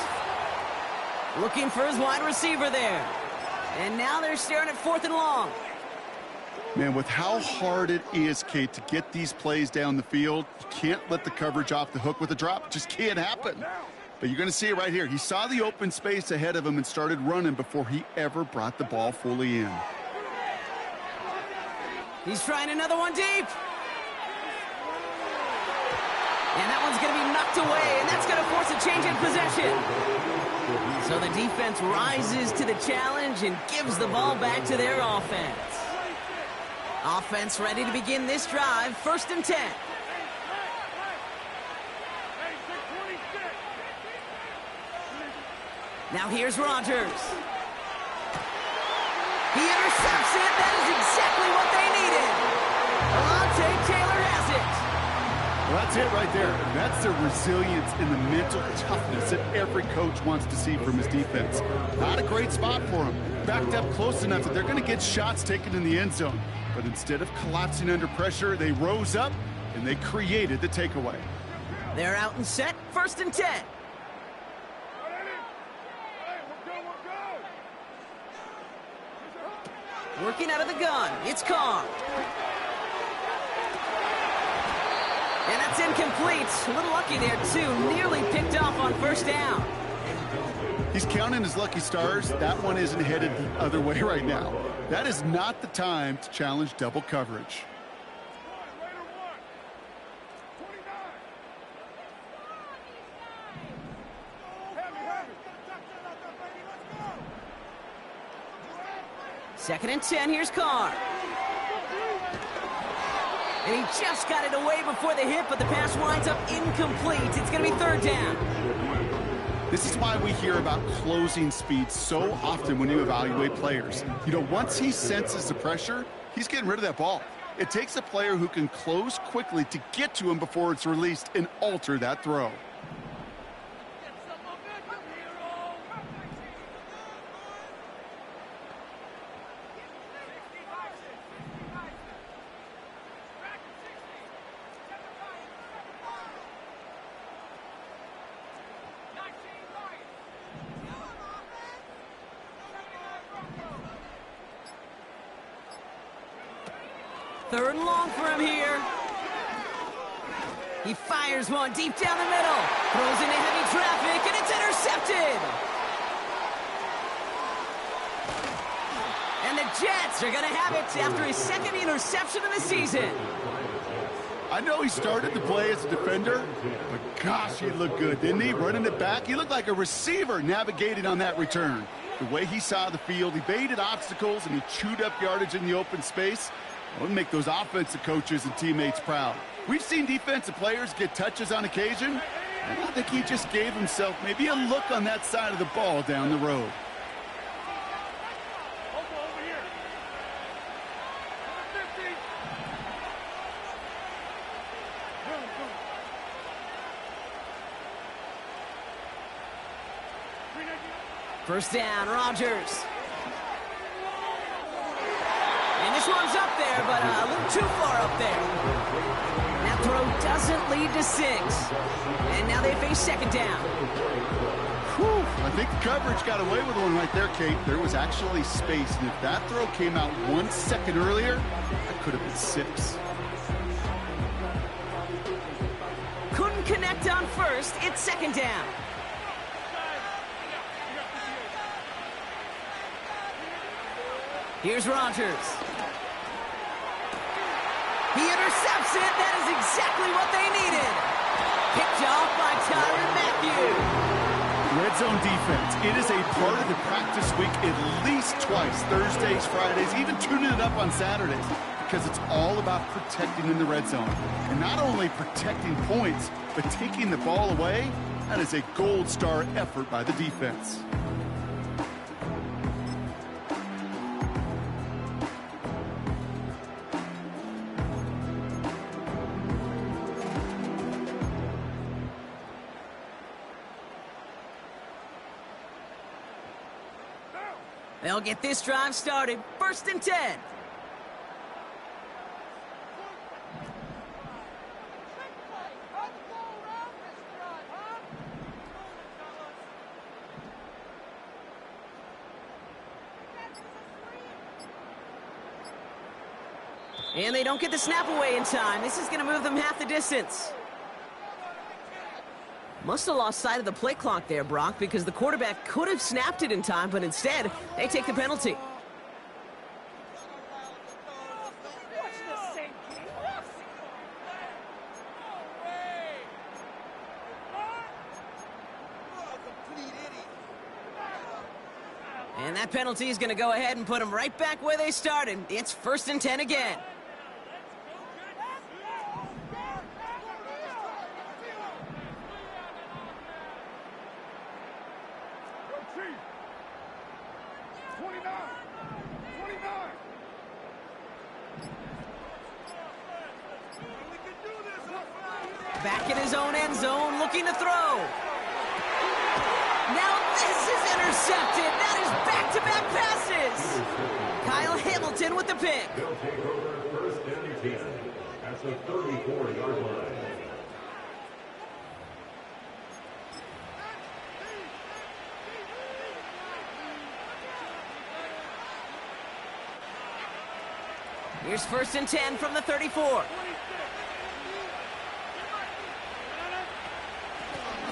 Looking for his wide receiver there. And now they're staring at 4th and long. Man, with how hard it is, Kate, to get these plays down the field, you can't let the coverage off the hook with a drop. It just can't happen. But you're going to see it right here. He saw the open space ahead of him and started running before he ever brought the ball fully in. He's trying another one deep. And that one's going to be knocked away, and that's going to force a change in possession. So the defense rises to the challenge and gives the ball back to their offense. Offense ready to begin this drive. 1st and 10. Now here's Rodgers. He intercepts it. That is exactly what they needed. Alontae Taylor has it. Well, that's it right there. That's the resilience and the mental toughness that every coach wants to see from his defense. Not a great spot for him. Backed up close enough that they're going to get shots taken in the end zone. But instead of collapsing under pressure, they rose up and they created the takeaway. They're out and set. 1st and 10. Working out of the gun. It's Carr. And that's incomplete. A little lucky there, too. Nearly picked off on 1st down. He's counting his lucky stars. That one isn't headed the other way right now. That is not the time to challenge double coverage. Second and 10, here's Carr. And he just got it away before the hit, but the pass winds up incomplete. It's going to be 3rd down. This is why we hear about closing speed so often when you evaluate players. You know, once he senses the pressure, he's getting rid of that ball. It takes a player who can close quickly to get to him before it's released and alter that throw. 3rd and long for him here. He fires one deep down the middle. Throws into heavy traffic, and it's intercepted. And the Jets are going to have it after his 2nd interception of the season. I know he started to play as a defender, but gosh, he looked good, didn't he? Running it back, he looked like a receiver navigating on that return. The way he saw the field, he baited obstacles, and he chewed up yardage in the open space. It would make those offensive coaches and teammates proud. We've seen defensive players get touches on occasion, and I think he just gave himself maybe a look on that side of the ball down the road. First down, Rodgers. And this one's up there, but a little too far up there. That throw doesn't lead to 6. And now they face 2nd down. Whew, I think the coverage got away with one right there, Kate. There was actually space, and if that throw came out 1 second earlier, that could have been 6. Couldn't connect on 1st. It's 2nd down. Here's Rodgers. He intercepts it. That is exactly what they needed. Picked off by Tyrann Mathieu. Red zone defense. It is a part of the practice week at least twice. Thursdays, Fridays, even tuning it up on Saturdays. Because it's all about protecting in the red zone. And not only protecting points, but taking the ball away. That is a gold star effort by the defense. They'll get this drive started. 1st and 10. And they don't get the snap away in time. This is going to move them half the distance. Must have lost sight of the play clock there, Brock, because the quarterback could have snapped it in time, but instead, they take the penalty. And that penalty is going to go ahead and put them right back where they started. It's 1st and 10 again. Back in his own end zone, looking to throw. Now this is intercepted. That is back-to-back passes. Kyle Hamilton with the pick. They'll take over 1st and 10 at the 34-yard line. Here's 1st and 10 from the 34.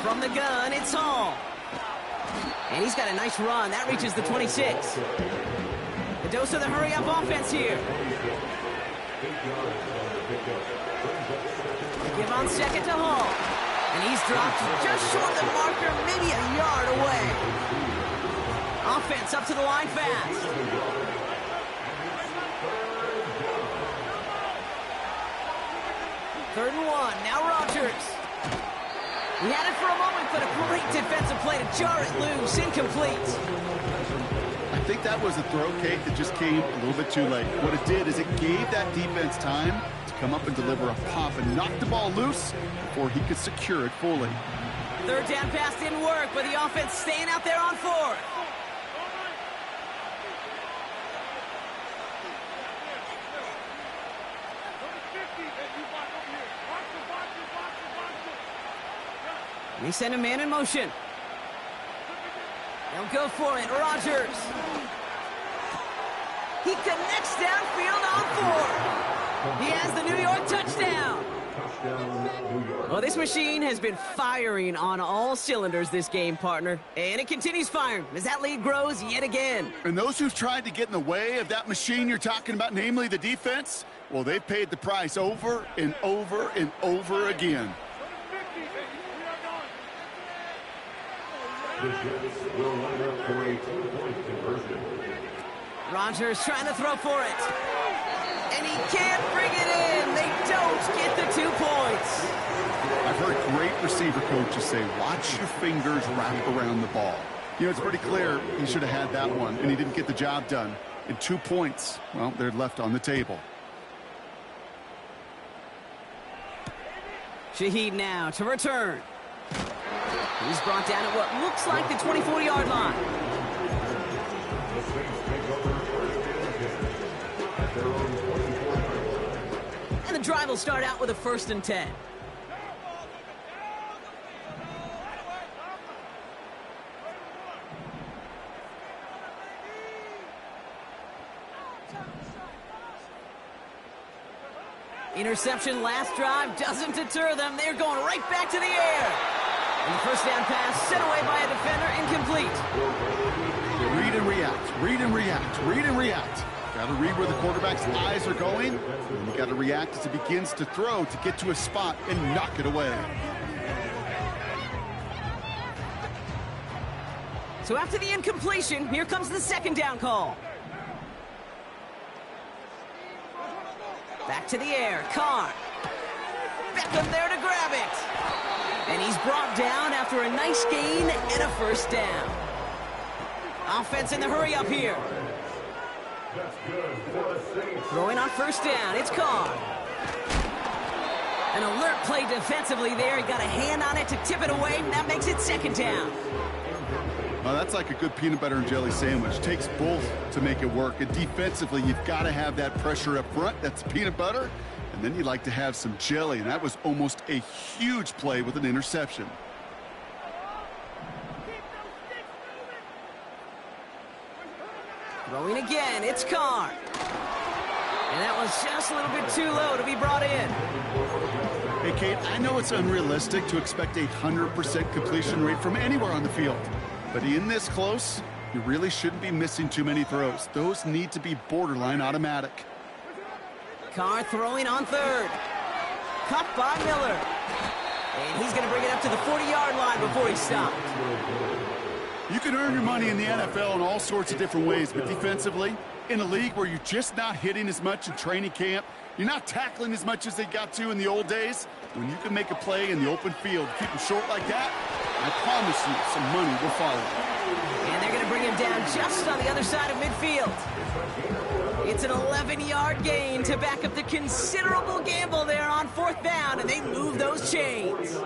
From the gun, it's Hall. And he's got a nice run. That reaches the 26. The dose of the hurry-up offense here. Give on 2nd to Hall. And he's dropped just short of the marker, maybe a yard away. Offense up to the line fast. Third and 1. Now Rodgers. He had it for a moment, but a great defensive play to jar it loose. Incomplete. I think that was a throw, Kate, that just came a little bit too late. What it did is it gave that defense time to come up and deliver a pop and knock the ball loose before he could secure it fully. 3rd down pass didn't work, but the offense staying out there on 4th. They send a man in motion. They'll go for it. Rodgers. He connects downfield on 4. He has the New York touchdown. Well, this machine has been firing on all cylinders this game, partner. And it continues firing as that lead grows yet again. And those who've tried to get in the way of that machine you're talking about, namely the defense, well, they've paid the price over and over and over again. The Jets will line up for a 2-point conversion. Rodgers trying to throw for it. And he can't bring it in. They don't get the 2 points. I've heard great receiver coaches say, watch your fingers wrap around the ball. You know, it's pretty clear he should have had that one, and he didn't get the job done. And 2 points, well, they're left on the table. Shaheed now to return. He's brought down at what looks like the 24-yard line. The Saints take over first and 10 at their own 24-yard line. And the drive will start out with a 1st and 10. Interception last drive doesn't deter them. They're going right back to the air. And the 1st down pass sent away by a defender, incomplete. Read and react, read and react, read and react. Got to read where the quarterback's eyes are going. And you got to react as he begins to throw to get to a spot and knock it away. So after the incompletion, here comes the 2nd down call. Back to the air, Carr. Beckham there to grab it. And he's brought down after a nice gain and a 1st down. Offense in the hurry up here. Throwing on 1st down, it's Carr. An alert play defensively there. He got a hand on it to tip it away, and that makes it 2nd down. Well, that's like a good peanut butter and jelly sandwich. Takes both to make it work. And defensively, you've got to have that pressure up front. That's peanut butter. And then you'd like to have some jelly. And that was almost a huge play with an interception. Throwing again, it's Carr. And that was just a little bit too low to be brought in. Hey, Kate, I know it's unrealistic to expect a 100% completion rate from anywhere on the field. But in this close, you really shouldn't be missing too many throws. Those need to be borderline automatic. Carr throwing on 3rd. Cut by Miller. And he's going to bring it up to the 40-yard line before he stopped. You can earn your money in the NFL in all sorts of different ways, but defensively, in a league where you're just not hitting as much in training camp, you're not tackling as much as they got to in the old days, when you can make a play in the open field, keep them short like that, I promise you some money will follow. And they're going to bring him down just on the other side of midfield. It's an 11-yard gain to back up the considerable gamble there on 4th down, and they move those chains.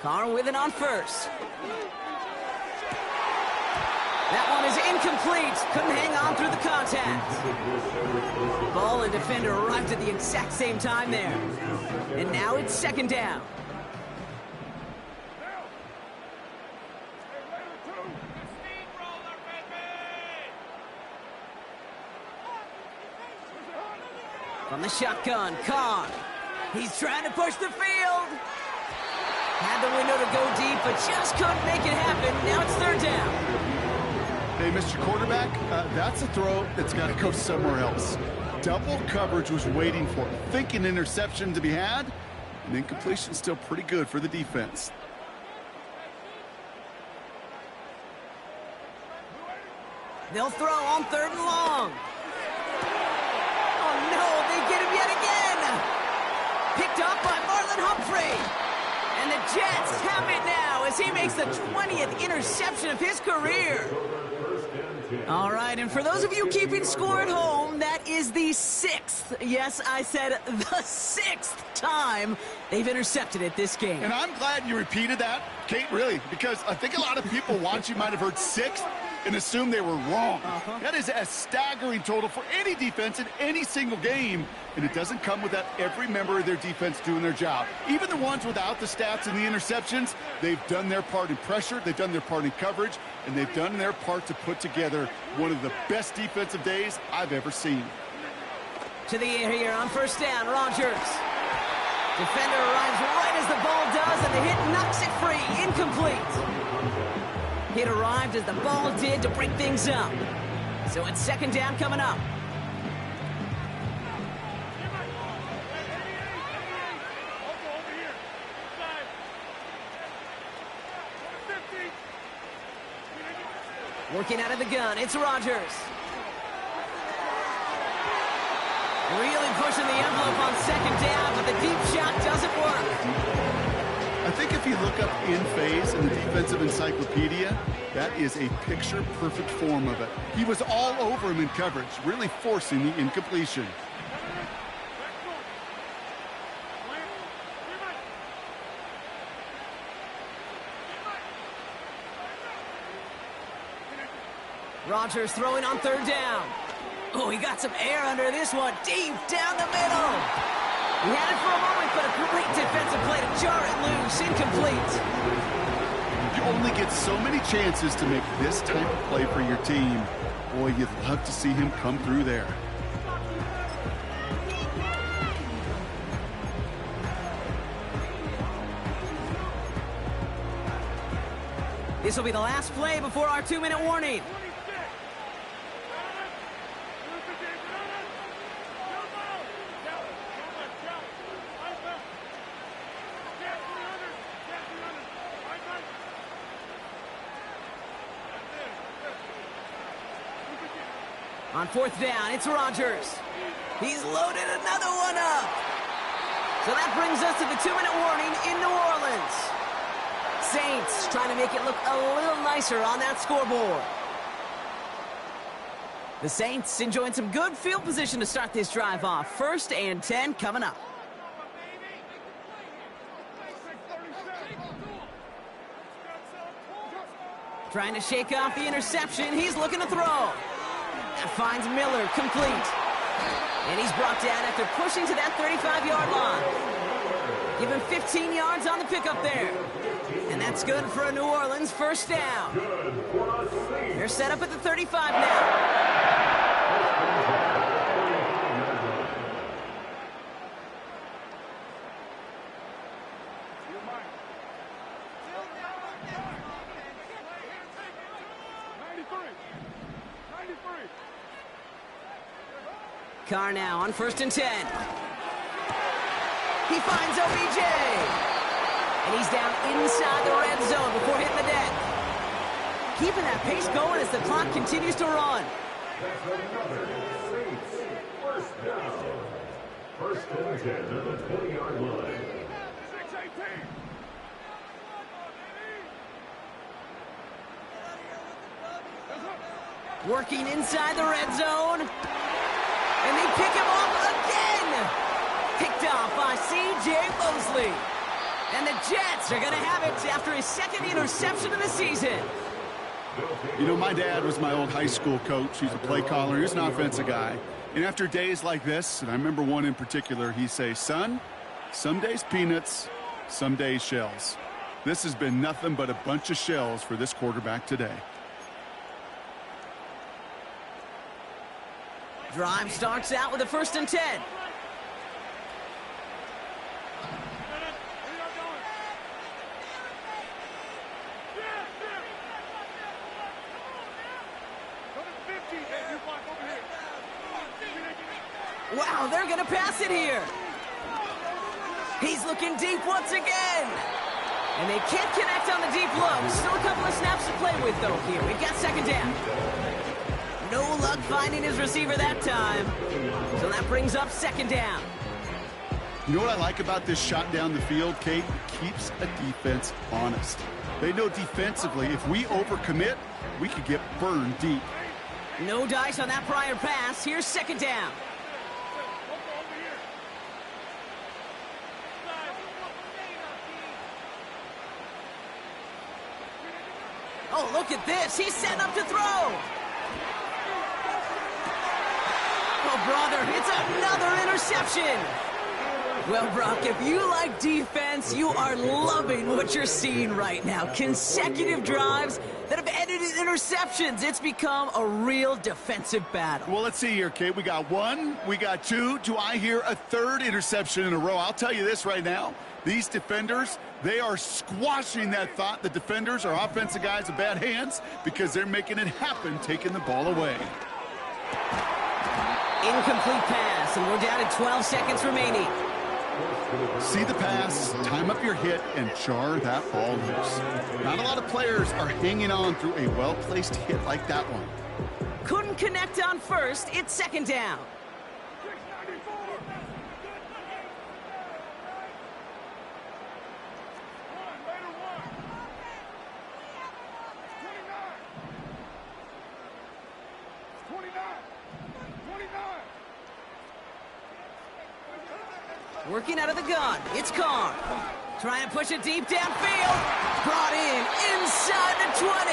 Carr with it on 1st. That one is incomplete. Couldn't hang on through the contact. Ball and defender arrived at the exact same time there. And now it's 2nd down. From the shotgun, Carr. He's trying to push the field. Had the window to go deep, but just couldn't make it happen. Now it's 3rd down. Hey, Mr. Quarterback, that's a throw that's got to go somewhere else. Double coverage was waiting for it. Thinking interception to be had, and incompletion still pretty good for the defense. They'll throw on 3rd and long. Oh, no, they get him yet again. Picked up by Marlon Humphrey. And the Jets have it now as he makes the 20th interception of his career. All right, and for those of you keeping score at home, that is the 6th, yes, I said the 6th time they've intercepted it this game. And I'm glad you repeated that, Kate, really, because I think a lot of people watching might have heard 6th. and assume they were wrong. That is a staggering total for any defense in any single game, and it doesn't come without every member of their defense doing their job. Even the ones without the stats and the interceptions, they've done their part in pressure, they've done their part in coverage, and they've done their part to put together one of the best defensive days I've ever seen. To the air here on first down, Rodgers. Defender arrives right as the ball does, and the hit knocks it free. Incomplete. Hit arrived as the ball did to break things up. So it's second down coming up. Working out of the gun, it's Rodgers. Really pushing the envelope on second down, but the deep shot doesn't work. I think if you look up in phase in the defensive encyclopedia, that is a picture-perfect form of it. He was all over him in coverage, really forcing the incompletion. Rodgers throwing on third down. Oh, he got some air under this one, deep down the middle. He had it for a moment, but a great defensive play to jar it loose. Incomplete. You only get so many chances to make this type of play for your team. Boy, you'd love to see him come through there. This will be the last play before our 2-minute warning. On fourth down, it's Rodgers. He's loaded another one up. So that brings us to the 2-minute warning in New Orleans. Saints trying to make it look a little nicer on that scoreboard. The Saints enjoying some good field position to start this drive off. 1st and 10 coming up. Trying to shake off the interception. He's looking to throw. That finds Miller, complete. And he's brought down after pushing to that 35-yard line. Give him 15 yards on the pickup there. And that's good for a New Orleans first down. They're set up at the 35 now. Carr now on 1st and 10. He finds OBJ. And he's down inside the red zone before hitting the deck. Keeping that pace going as the clock continues to run. First down. 1st and 10 at the 20-yard line. Working inside the red zone. And they pick him off again. Picked off by C.J. Mosley. And the Jets are going to have it after his 2nd interception of the season. You know, my dad was my old high school coach. He's a play caller. He was an offensive guy. And after days like this, and I remember one in particular, he'd say, son, some days peanuts, some days shells. This has been nothing but a bunch of shells for this quarterback today. Drive starts out with a 1st and 10. Wow, they're going to pass it here. He's looking deep once again. And they can't connect on the deep look. Still a couple of snaps to play with, though, here. We've got 2nd down. No luck finding his receiver that time. So that brings up 2nd down. You know what I like about this shot down the field, Kate? It keeps a defense honest. They know defensively, if we overcommit, we could get burned deep. No dice on that prior pass. Here's 2nd down. Oh, look at this. He's setting up to throw. Oh, brother, it's another interception. Well, Brock, if you like defense, you are loving what you're seeing right now. Consecutive drives that have ended in interceptions. It's become a real defensive battle. Well, let's see here, Kate. We got one, we got two. Do I hear a third interception in a row? I'll tell you this right now. These defenders, they are squashing that thought. The defenders are offensive guys with bad hands because they're making it happen, taking the ball away. Incomplete pass, and we're down to 12 seconds remaining. See the pass, time up your hit, and jar that ball loose. Not a lot of players are hanging on through a well-placed hit like that one. Couldn't connect on first. It's second down. Working out of the gun, it's Carr. Trying to push it deep downfield. Brought in inside the 20.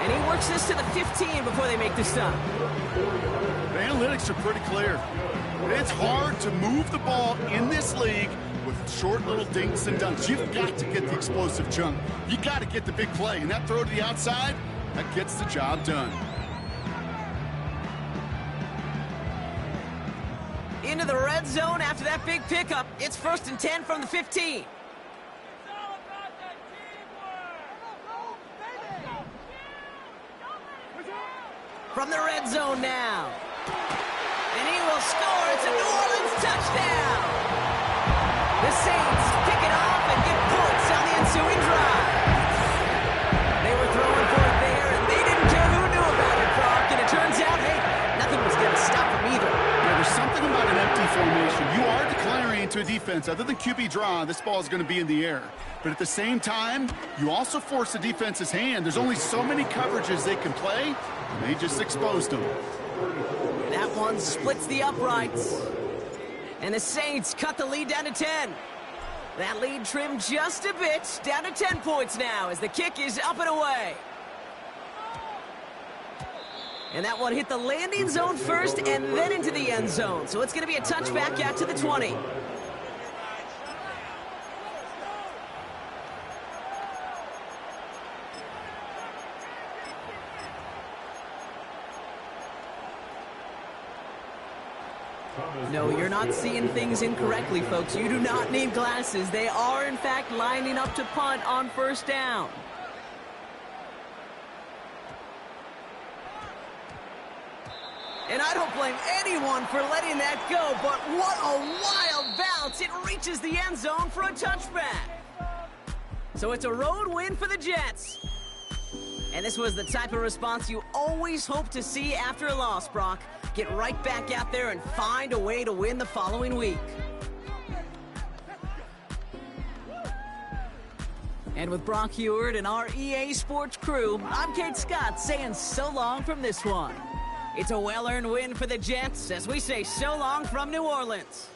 And he works this to the 15 before they make the stop. The analytics are pretty clear. It's hard to move the ball in this league with short little dinks and dunks. You've got to get the explosive jump. You got to get the big play. And that throw to the outside, that gets the job done. Into the red zone after that big pickup. It's 1st and 10 from the 15. From the red zone now. And he will score. It's a New Orleans touchdown. The Saints kick it off and get points on the ensuing drive. They were throwing for it there, and they didn't care who knew about it, Brock. And it turns out, hey, nothing was going to stop them either. There's something about an empty formation. You are declaring to a defense, other than QB draw, this ball is going to be in the air. But at the same time, you also force the defense's hand. There's only so many coverages they can play, and they just exposed them. That one splits the uprights. And the Saints cut the lead down to 10. That lead trimmed just a bit, down to 10 points now as the kick is up and away. And that one hit the landing zone first and then into the end zone. So it's going to be a touchback out to the 20. No, you're not seeing things incorrectly, folks. You do not need glasses. They are, in fact, lining up to punt on 1st down. And I don't blame anyone for letting that go, but what a wild bounce. It reaches the end zone for a touchback. So it's a road win for the Jets. And this was the type of response you always hope to see after a loss, Brock. Get right back out there and find a way to win the following week. And with Brock Heward and our EA Sports crew, I'm Kate Scott saying so long from this one. It's a well-earned win for the Jets as we say so long from New Orleans.